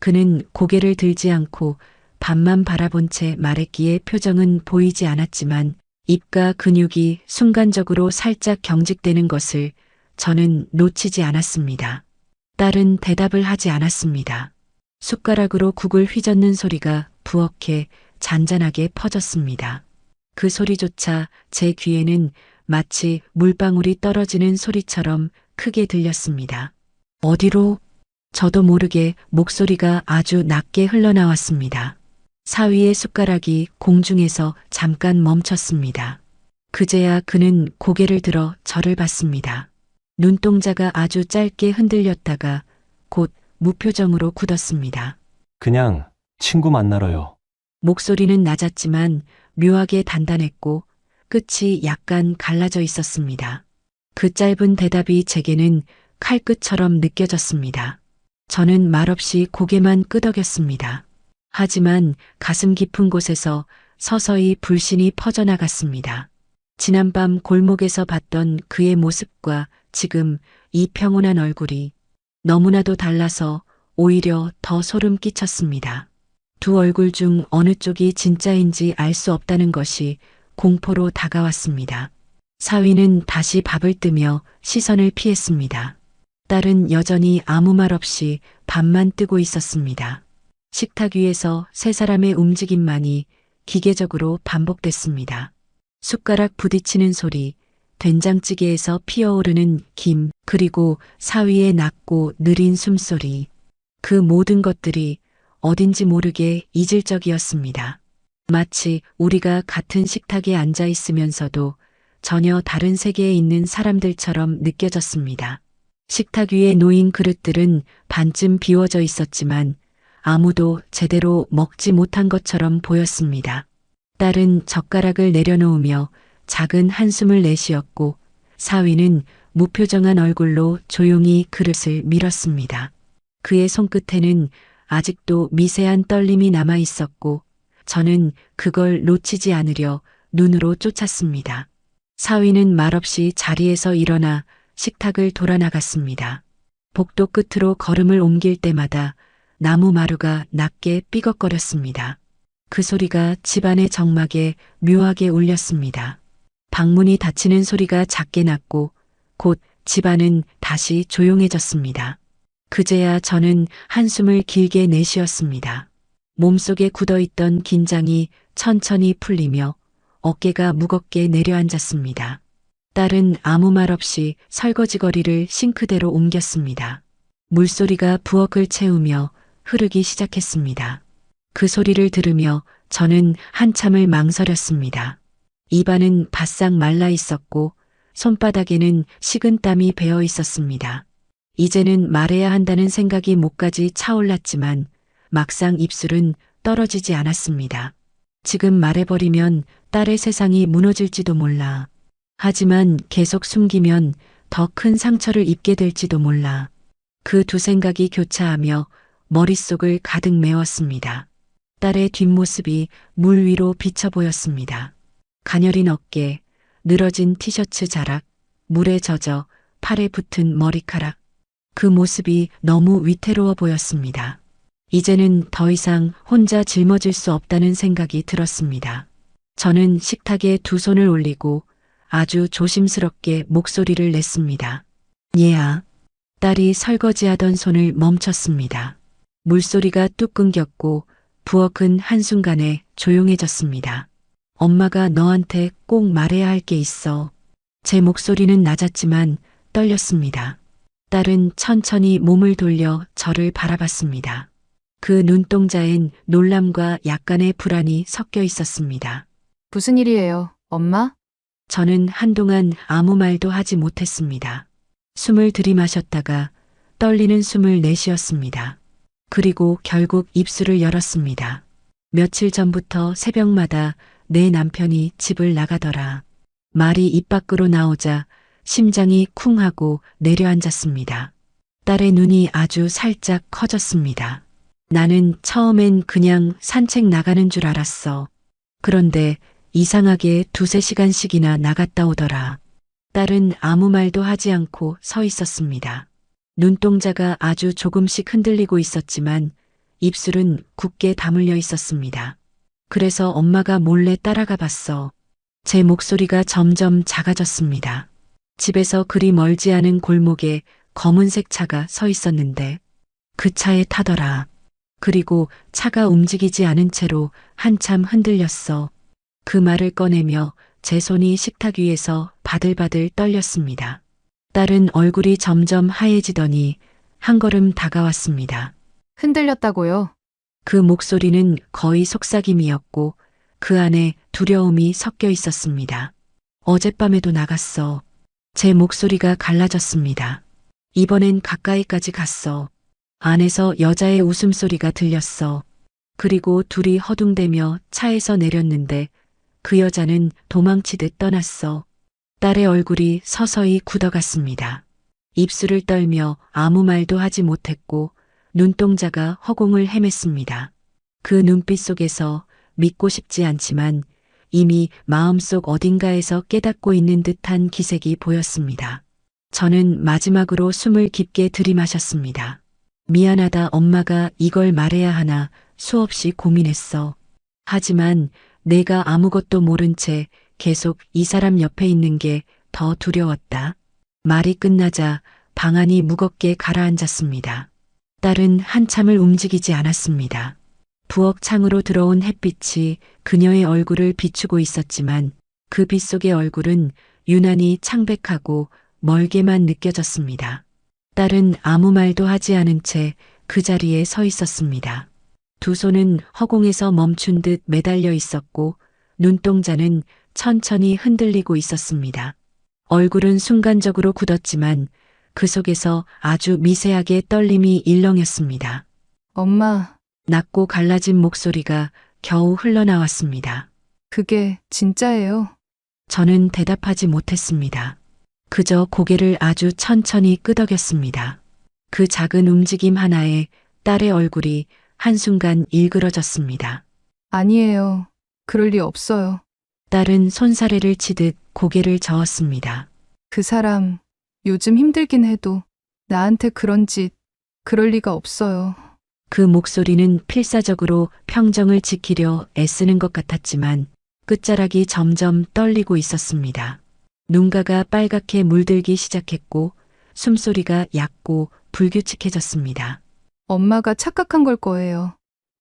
그는 고개를 들지 않고 밤만 바라본 채 말했기에 표정은 보이지 않았지만 입과 근육이 순간적으로 살짝 경직되는 것을 저는 놓치지 않았습니다. 딸은 대답을 하지 않았습니다. 숟가락으로 국을 휘젓는 소리가 부엌에 잔잔하게 퍼졌습니다. 그 소리조차 제 귀에는 마치 물방울이 떨어지는 소리처럼 크게 들렸습니다. 어디로? 저도 모르게 목소리가 아주 낮게 흘러나왔습니다. 사위의 숟가락이 공중에서 잠깐 멈췄습니다. 그제야 그는 고개를 들어 저를 봤습니다. 눈동자가 아주 짧게 흔들렸다가 곧 무표정으로 굳었습니다. 그냥 친구 만나러요. 목소리는 낮았지만 묘하게 단단했고 끝이 약간 갈라져 있었습니다. 그 짧은 대답이 제게는 칼끝처럼 느껴졌습니다. 저는 말없이 고개만 끄덕였습니다. 하지만 가슴 깊은 곳에서 서서히 불신이 퍼져나갔습니다. 지난밤 골목에서 봤던 그의 모습과 지금 이 평온한 얼굴이 너무나도 달라서 오히려 더 소름 끼쳤습니다. 두 얼굴 중 어느 쪽이 진짜인지 알 수 없다는 것이 공포로 다가왔습니다. 사위는 다시 밥을 뜨며 시선을 피했습니다. 딸은 여전히 아무 말 없이 밥만 뜨고 있었습니다. 식탁 위에서 세 사람의 움직임만이 기계적으로 반복됐습니다. 숟가락 부딪히는 소리, 된장찌개에서 피어오르는 김, 그리고 사위의 낮고 느린 숨소리. 그 모든 것들이 어딘지 모르게 이질적이었습니다. 마치 우리가 같은 식탁에 앉아 있으면서도 전혀 다른 세계에 있는 사람들처럼 느껴졌습니다. 식탁 위에 놓인 그릇들은 반쯤 비워져 있었지만 아무도 제대로 먹지 못한 것처럼 보였습니다. 딸은 젓가락을 내려놓으며 작은 한숨을 내쉬었고 사위는 무표정한 얼굴로 조용히 그릇을 밀었습니다. 그의 손끝에는 아직도 미세한 떨림이 남아 있었고 저는 그걸 놓치지 않으려 눈으로 쫓았습니다. 사위는 말없이 자리에서 일어나 식탁을 돌아 나갔습니다. 복도 끝으로 걸음을 옮길 때마다 나무 마루가 낮게 삐걱거렸습니다. 그 소리가 집안의 정막에 묘하게 울렸습니다. 방문이 닫히는 소리가 작게 났고 곧 집안은 다시 조용해졌습니다. 그제야 저는 한숨을 길게 내쉬었습니다. 몸속에 굳어있던 긴장이 천천히 풀리며 어깨가 무겁게 내려앉았습니다. 딸은 아무 말 없이 설거지거리를 싱크대로 옮겼습니다. 물소리가 부엌을 채우며 흐르기 시작했습니다. 그 소리를 들으며 저는 한참을 망설였습니다. 입안은 바싹 말라 있었고 손바닥에는 식은 땀이 배어 있었습니다. 이제는 말해야 한다는 생각이 목까지 차올랐지만 막상 입술은 떨어지지 않았습니다. 지금 말해버리면 딸의 세상이 무너질지도 몰라. 하지만 계속 숨기면 더 큰 상처를 입게 될지도 몰라. 그 두 생각이 교차하며 머릿속을 가득 메웠습니다. 딸의 뒷모습이 물 위로 비쳐 보였습니다. 가녀린 어깨, 늘어진 티셔츠 자락, 물에 젖어 팔에 붙은 머리카락. 그 모습이 너무 위태로워 보였습니다. 이제는 더 이상 혼자 짊어질 수 없다는 생각이 들었습니다. 저는 식탁에 두 손을 올리고 아주 조심스럽게 목소리를 냈습니다. 얘야. 딸이 설거지하던 손을 멈췄습니다. 물소리가 뚝 끊겼고 부엌은 한순간에 조용해졌습니다. 엄마가 너한테 꼭 말해야 할 게 있어. 제 목소리는 낮았지만 떨렸습니다. 딸은 천천히 몸을 돌려 저를 바라봤습니다. 그 눈동자엔 놀람과 약간의 불안이 섞여 있었습니다. 무슨 일이에요, 엄마? 저는 한동안 아무 말도 하지 못했습니다. 숨을 들이마셨다가 떨리는 숨을 내쉬었습니다. 그리고 결국 입술을 열었습니다. 며칠 전부터 새벽마다 내 남편이 집을 나가더라. 말이 입 밖으로 나오자 심장이 쿵 하고 내려앉았습니다. 딸의 눈이 아주 살짝 커졌습니다. 나는 처음엔 그냥 산책 나가는 줄 알았어. 그런데 이상하게 2~3시간씩이나 나갔다 오더라. 딸은 아무 말도 하지 않고 서 있었습니다. 눈동자가 아주 조금씩 흔들리고 있었지만 입술은 굳게 다물려 있었습니다. 그래서 엄마가 몰래 따라가 봤어. 제 목소리가 점점 작아졌습니다. 집에서 그리 멀지 않은 골목에 검은색 차가 서 있었는데 그 차에 타더라. 그리고 차가 움직이지 않은 채로 한참 흔들렸어. 그 말을 꺼내며 제 손이 식탁 위에서 바들바들 떨렸습니다. 딸은 얼굴이 점점 하얘지더니 한 걸음 다가왔습니다. 흔들렸다고요? 그 목소리는 거의 속삭임이었고 그 안에 두려움이 섞여 있었습니다. 어젯밤에도 나갔어. 제 목소리가 갈라졌습니다. 이번엔 가까이까지 갔어. 안에서 여자의 웃음소리가 들렸어. 그리고 둘이 허둥대며 차에서 내렸는데 그 여자는 도망치듯 떠났어. 딸의 얼굴이 서서히 굳어갔습니다. 입술을 떨며 아무 말도 하지 못했고 눈동자가 허공을 헤맸습니다. 그 눈빛 속에서 믿고 싶지 않지만 이미 마음속 어딘가에서 깨닫고 있는 듯한 기색이 보였습니다. 저는 마지막으로 숨을 깊게 들이마셨습니다. 미안하다 엄마가 이걸 말해야 하나 수없이 고민했어. 하지만 내가 아무것도 모른 채 계속 이 사람 옆에 있는 게 더 두려웠다. 말이 끝나자 방 안이 무겁게 가라앉았습니다. 딸은 한참을 움직이지 않았습니다. 부엌 창으로 들어온 햇빛이 그녀의 얼굴을 비추고 있었지만 그 빛 속의 얼굴은 유난히 창백하고 멀게만 느껴졌습니다. 딸은 아무 말도 하지 않은 채 그 자리에 서 있었습니다. 두 손은 허공에서 멈춘 듯 매달려 있었고 눈동자는 천천히 흔들리고 있었습니다. 얼굴은 순간적으로 굳었지만 그 속에서 아주 미세하게 떨림이 일렁였습니다. 엄마, 낮고 갈라진 목소리가 겨우 흘러나왔습니다. 그게 진짜예요? 저는 대답하지 못했습니다. 그저 고개를 아주 천천히 끄덕였습니다. 그 작은 움직임 하나에 딸의 얼굴이 한순간 일그러졌습니다. 아니에요. 그럴 리 없어요. 딸은 손사래를 치듯 고개를 저었습니다. 그 사람 요즘 힘들긴 해도 나한테 그런 짓 그럴 리가 없어요. 그 목소리는 필사적으로 평정을 지키려 애쓰는 것 같았지만 끝자락이 점점 떨리고 있었습니다. 눈가가 빨갛게 물들기 시작했고 숨소리가 얕고 불규칙해졌습니다. 엄마가 착각한 걸 거예요.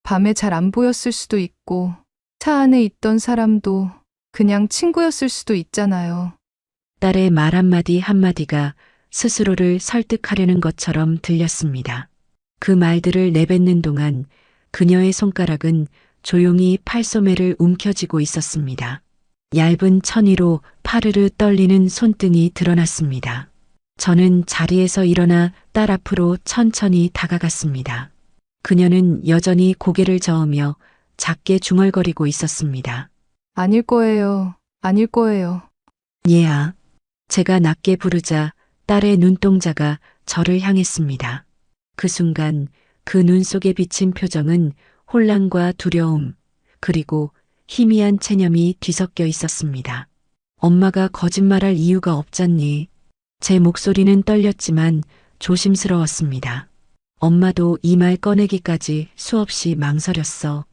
밤에 잘 안 보였을 수도 있고 차 안에 있던 사람도 그냥 친구였을 수도 있잖아요. 딸의 말 한마디 한마디가 스스로를 설득하려는 것처럼 들렸습니다. 그 말들을 내뱉는 동안 그녀의 손가락은 조용히 팔소매를 움켜쥐고 있었습니다. 얇은 천위로 파르르 떨리는 손등이 드러났습니다. 저는 자리에서 일어나 딸 앞으로 천천히 다가갔습니다. 그녀는 여전히 고개를 저으며 작게 중얼거리고 있었습니다. 아닐 거예요. 아닐 거예요. 얘야. 제가 낮게 부르자 딸의 눈동자가 저를 향했습니다. 그 순간 그 눈 속에 비친 표정은 혼란과 두려움, 그리고 희미한 체념이 뒤섞여 있었습니다. 엄마가 거짓말할 이유가 없잖니. 제 목소리는 떨렸지만 조심스러웠습니다. 엄마도 이 말 꺼내기까지 수없이 망설였어.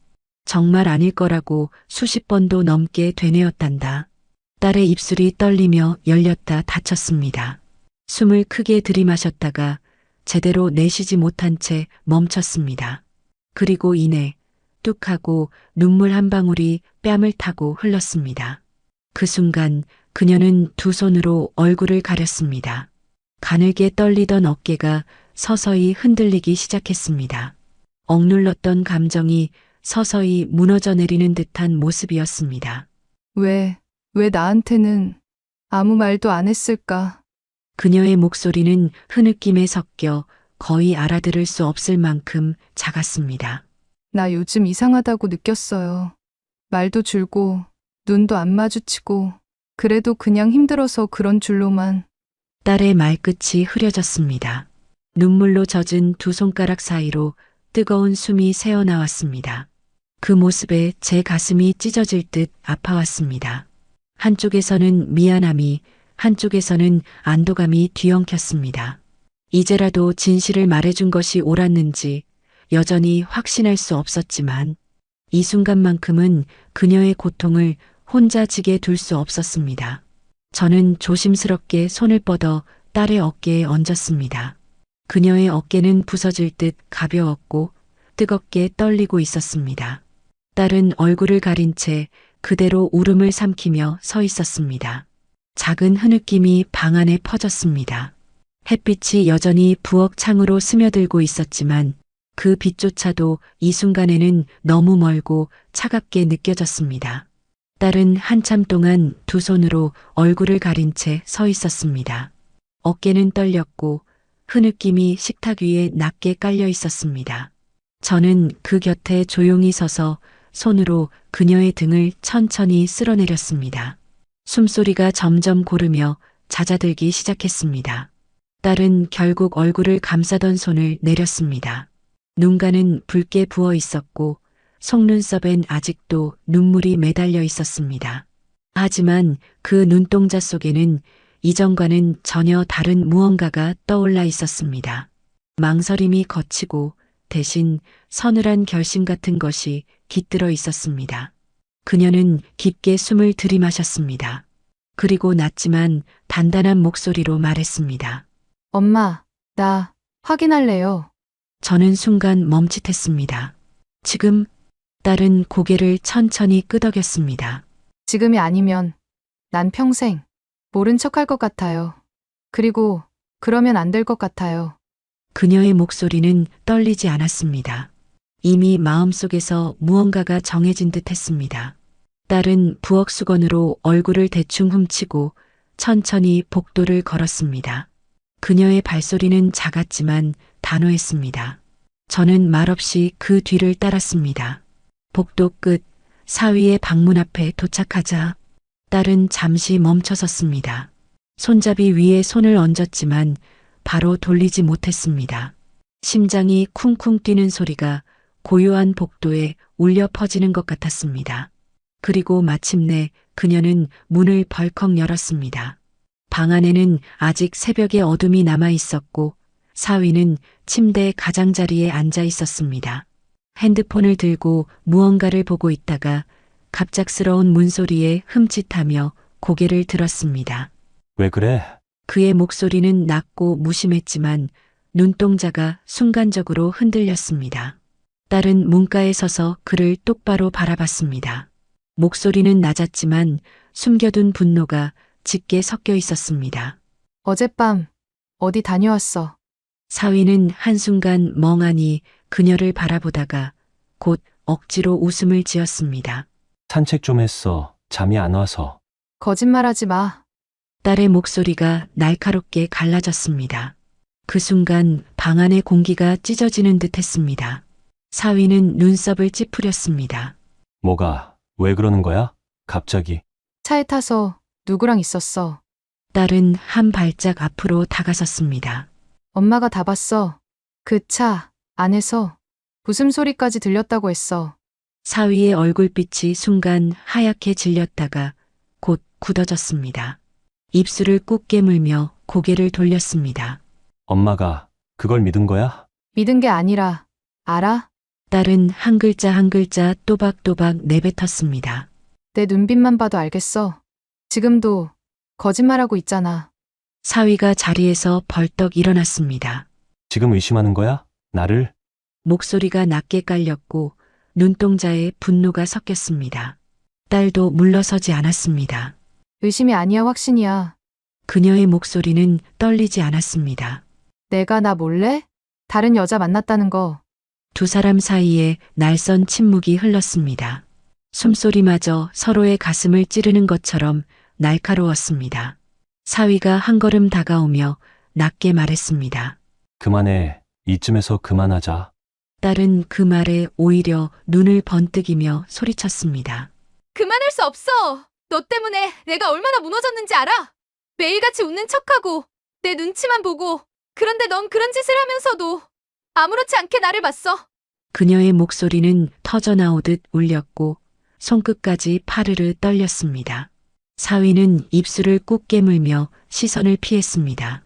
정말 아닐 거라고 수십 번도 넘게 되뇌었단다. 딸의 입술이 떨리며 열렸다 닫혔습니다. 숨을 크게 들이마셨다가 제대로 내쉬지 못한 채 멈췄습니다. 그리고 이내 뚝 하고 눈물 한 방울이 뺨을 타고 흘렀습니다. 그 순간 그녀는 두 손으로 얼굴을 가렸습니다. 가늘게 떨리던 어깨가 서서히 흔들리기 시작했습니다. 억눌렀던 감정이 서서히 무너져 내리는 듯한 모습이었습니다. 왜 나한테는 아무 말도 안 했을까? 그녀의 목소리는 흐느낌에 섞여 거의 알아들을 수 없을 만큼 작았습니다. 나 요즘 이상하다고 느꼈어요. 말도 줄고, 눈도 안 마주치고, 그래도 그냥 힘들어서 그런 줄로만. 딸의 말끝이 흐려졌습니다. 눈물로 젖은 두 손가락 사이로 뜨거운 숨이 새어나왔습니다. 그 모습에 제 가슴이 찢어질 듯 아파왔습니다. 한쪽에서는 미안함이, 한쪽에서는 안도감이 뒤엉켰습니다. 이제라도 진실을 말해준 것이 옳았는지 여전히 확신할 수 없었지만 이 순간만큼은 그녀의 고통을 혼자 지게 둘 수 없었습니다. 저는 조심스럽게 손을 뻗어 딸의 어깨에 얹었습니다. 그녀의 어깨는 부서질 듯 가벼웠고 뜨겁게 떨리고 있었습니다. 딸은 얼굴을 가린 채 그대로 울음을 삼키며 서 있었습니다. 작은 흐느낌이 방 안에 퍼졌습니다. 햇빛이 여전히 부엌 창으로 스며들고 있었지만 그 빛조차도 이 순간에는 너무 멀고 차갑게 느껴졌습니다. 딸은 한참 동안 두 손으로 얼굴을 가린 채 서 있었습니다. 어깨는 떨렸고 흐느낌이 식탁 위에 낮게 깔려 있었습니다. 저는 그 곁에 조용히 서서 손으로 그녀의 등을 천천히 쓸어내렸습니다. 숨소리가 점점 고르며 잦아들기 시작했습니다. 딸은 결국 얼굴을 감싸던 손을 내렸습니다. 눈가는 붉게 부어 있었고 속눈썹엔 아직도 눈물이 매달려 있었습니다. 하지만 그 눈동자 속에는 이전과는 전혀 다른 무언가가 떠올라 있었습니다. 망설임이 거치고 대신 서늘한 결심 같은 것이 깃들어 있었습니다. 그녀는 깊게 숨을 들이마셨습니다. 그리고 낮지만 단단한 목소리로 말했습니다. 엄마, 나 확인할래요. 저는 순간 멈칫했습니다. 지금? 딸은 고개를 천천히 끄덕였습니다. 지금이 아니면 난 평생 모른 척할 것 같아요. 그리고 그러면 안 될 것 같아요. 그녀의 목소리는 떨리지 않았습니다. 이미 마음속에서 무언가가 정해진 듯 했습니다. 딸은 부엌 수건으로 얼굴을 대충 훔치고 천천히 복도를 걸었습니다. 그녀의 발소리는 작았지만 단호했습니다. 저는 말없이 그 뒤를 따랐습니다. 복도 끝 사위의 방문 앞에 도착하자 딸은 잠시 멈춰섰습니다. 손잡이 위에 손을 얹었지만 바로 돌리지 못했습니다. 심장이 쿵쿵 뛰는 소리가 고요한 복도에 울려 퍼지는 것 같았습니다. 그리고 마침내 그녀는 문을 벌컥 열었습니다. 방 안에는 아직 새벽의 어둠이 남아 있었고 사위는 침대 가장자리에 앉아 있었습니다. 핸드폰을 들고 무언가를 보고 있다가 갑작스러운 문소리에 흠칫하며 고개를 들었습니다. 왜 그래? 그의 목소리는 낮고 무심했지만 눈동자가 순간적으로 흔들렸습니다. 딸은 문가에 서서 그를 똑바로 바라봤습니다. 목소리는 낮았지만 숨겨둔 분노가 짙게 섞여 있었습니다. 어젯밤 어디 다녀왔어? 사위는 한순간 멍하니 그녀를 바라보다가 곧 억지로 웃음을 지었습니다. 산책 좀 했어. 잠이 안 와서. 거짓말하지 마. 딸의 목소리가 날카롭게 갈라졌습니다. 그 순간 방 안의 공기가 찢어지는 듯 했습니다. 사위는 눈썹을 찌푸렸습니다. 뭐가, 왜 그러는 거야? 갑자기. 차에 타서 누구랑 있었어? 딸은 한 발짝 앞으로 다가섰습니다. 엄마가 다 봤어. 그 차 안에서 웃음소리까지 들렸다고 했어. 사위의 얼굴빛이 순간 하얗게 질렸다가 곧 굳어졌습니다. 입술을 꾹 깨물며 고개를 돌렸습니다. 엄마가 그걸 믿은 거야? 믿은 게 아니라 알아? 딸은 한 글자 한 글자 또박또박 내뱉었습니다. 내 눈빛만 봐도 알겠어. 지금도 거짓말하고 있잖아. 사위가 자리에서 벌떡 일어났습니다. 지금 의심하는 거야? 나를? 목소리가 낮게 깔렸고 눈동자에 분노가 섞였습니다. 딸도 물러서지 않았습니다. 의심이 아니야, 확신이야. 그녀의 목소리는 떨리지 않았습니다. 내가 나 몰래? 다른 여자 만났다는 거. 두 사람 사이에 날선 침묵이 흘렀습니다. 숨소리마저 서로의 가슴을 찌르는 것처럼 날카로웠습니다. 사위가 한 걸음 다가오며 낮게 말했습니다. 그만해. 이쯤에서 그만하자. 딸은 그 말에 오히려 눈을 번뜩이며 소리쳤습니다. 그만할 수 없어. 너 때문에 내가 얼마나 무너졌는지 알아? 매일같이 웃는 척하고 내 눈치만 보고 그런데 넌 그런 짓을 하면서도 아무렇지 않게 나를 봤어. 그녀의 목소리는 터져나오듯 울렸고 손끝까지 파르르 떨렸습니다. 사위는 입술을 꾹 깨물며 시선을 피했습니다.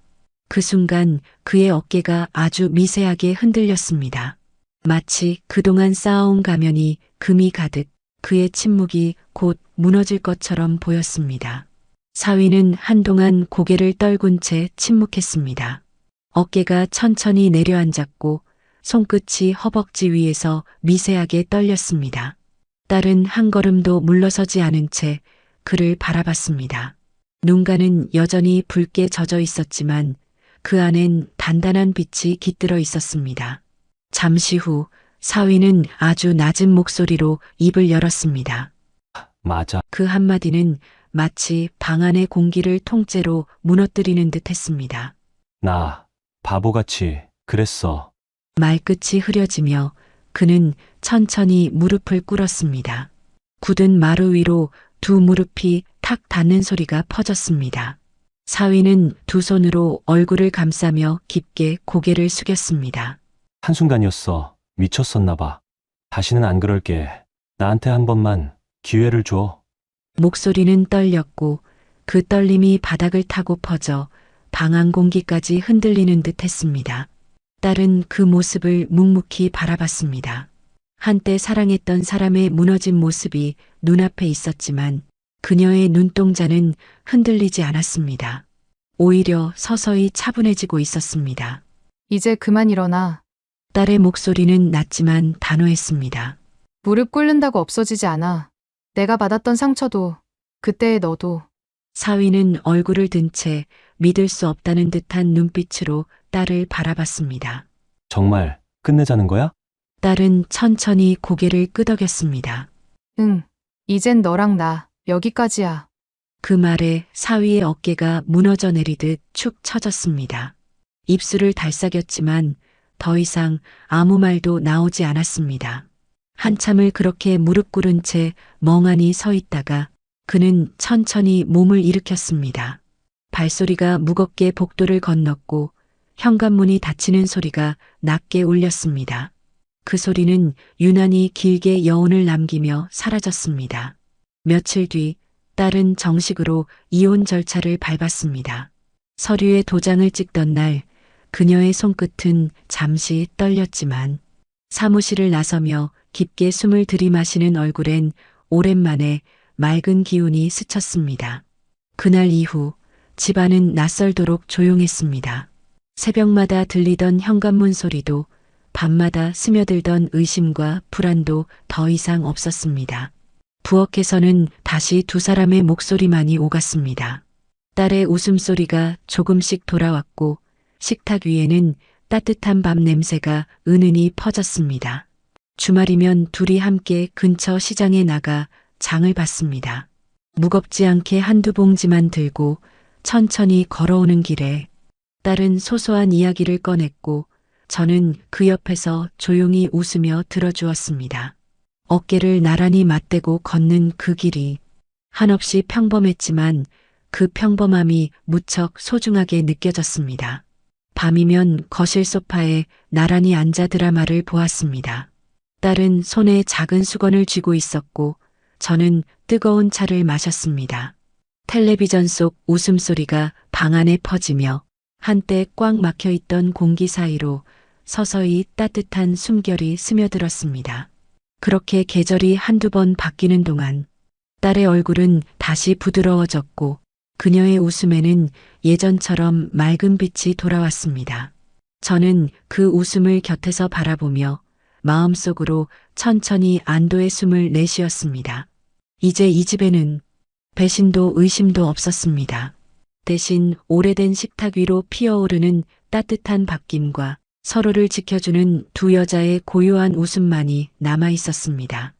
그 순간 그의 어깨가 아주 미세하게 흔들렸습니다. 마치 그동안 쌓아온 가면이 금이 가득 그의 침묵이 곧 무너질 것처럼 보였습니다. 사위는 한동안 고개를 떨군 채 침묵했습니다. 어깨가 천천히 내려앉았고 손끝이 허벅지 위에서 미세하게 떨렸습니다. 딸은 한 걸음도 물러서지 않은 채 그를 바라봤습니다. 눈가는 여전히 붉게 젖어 있었지만 그 안엔 단단한 빛이 깃들어 있었습니다. 잠시 후 사위는 아주 낮은 목소리로 입을 열었습니다. 맞아. 그 한마디는 마치 방 안의 공기를 통째로 무너뜨리는 듯 했습니다. 나 바보같이 그랬어. 말끝이 흐려지며 그는 천천히 무릎을 꿇었습니다. 굳은 마루 위로 두 무릎이 탁 닿는 소리가 퍼졌습니다. 사위는 두 손으로 얼굴을 감싸며 깊게 고개를 숙였습니다. 한순간이었어. 미쳤었나 봐. 다시는 안 그럴게. 나한테 한 번만 기회를 줘. 목소리는 떨렸고 그 떨림이 바닥을 타고 퍼져 방 안 공기까지 흔들리는 듯 했습니다. 딸은 그 모습을 묵묵히 바라봤습니다. 한때 사랑했던 사람의 무너진 모습이 눈앞에 있었지만 그녀의 눈동자는 흔들리지 않았습니다. 오히려 서서히 차분해지고 있었습니다. 이제 그만 일어나. 딸의 목소리는 낮지만 단호했습니다. 무릎 꿇는다고 없어지지 않아. 내가 받았던 상처도 그때의 너도. 사위는 얼굴을 든 채 믿을 수 없다는 듯한 눈빛으로 딸을 바라봤습니다. 정말 끝내자는 거야? 딸은 천천히 고개를 끄덕였습니다. 응. 이젠 너랑 나 여기까지야. 그 말에 사위의 어깨가 무너져 내리듯 축 처졌습니다. 입술을 달싹였지만 더 이상 아무 말도 나오지 않았습니다. 한참을 그렇게 무릎 꿇은 채 멍하니 서 있다가 그는 천천히 몸을 일으켰습니다. 발소리가 무겁게 복도를 건넜고 현관문이 닫히는 소리가 낮게 울렸습니다. 그 소리는 유난히 길게 여운을 남기며 사라졌습니다. 며칠 뒤 딸은 정식으로 이혼 절차를 밟았습니다. 서류에 도장을 찍던 날 그녀의 손끝은 잠시 떨렸지만 사무실을 나서며 깊게 숨을 들이마시는 얼굴엔 오랜만에 맑은 기운이 스쳤습니다. 그날 이후 집안은 낯설도록 조용했습니다. 새벽마다 들리던 현관문 소리도 밤마다 스며들던 의심과 불안도 더 이상 없었습니다. 부엌에서는 다시 두 사람의 목소리만이 오갔습니다. 딸의 웃음소리가 조금씩 돌아왔고 식탁 위에는 따뜻한 밥 냄새가 은은히 퍼졌습니다. 주말이면 둘이 함께 근처 시장에 나가 장을 봤습니다. 무겁지 않게 한두 봉지만 들고 천천히 걸어오는 길에 딸은 소소한 이야기를 꺼냈고 저는 그 옆에서 조용히 웃으며 들어주었습니다. 어깨를 나란히 맞대고 걷는 그 길이 한없이 평범했지만 그 평범함이 무척 소중하게 느껴졌습니다. 밤이면 거실 소파에 나란히 앉아 드라마를 보았습니다. 딸은 손에 작은 수건을 쥐고 있었고 저는 뜨거운 차를 마셨습니다. 텔레비전 속 웃음소리가 방 안에 퍼지며 한때 꽉 막혀 있던 공기 사이로 서서히 따뜻한 숨결이 스며들었습니다. 그렇게 계절이 한두 번 바뀌는 동안 딸의 얼굴은 다시 부드러워졌고 그녀의 웃음에는 예전처럼 맑은 빛이 돌아왔습니다. 저는 그 웃음을 곁에서 바라보며 마음속으로 천천히 안도의 숨을 내쉬었습니다. 이제 이 집에는 배신도 의심도 없었습니다. 대신 오래된 식탁 위로 피어오르는 따뜻한 밥김과 서로를 지켜주는 두 여자의 고요한 웃음만이 남아 있었습니다.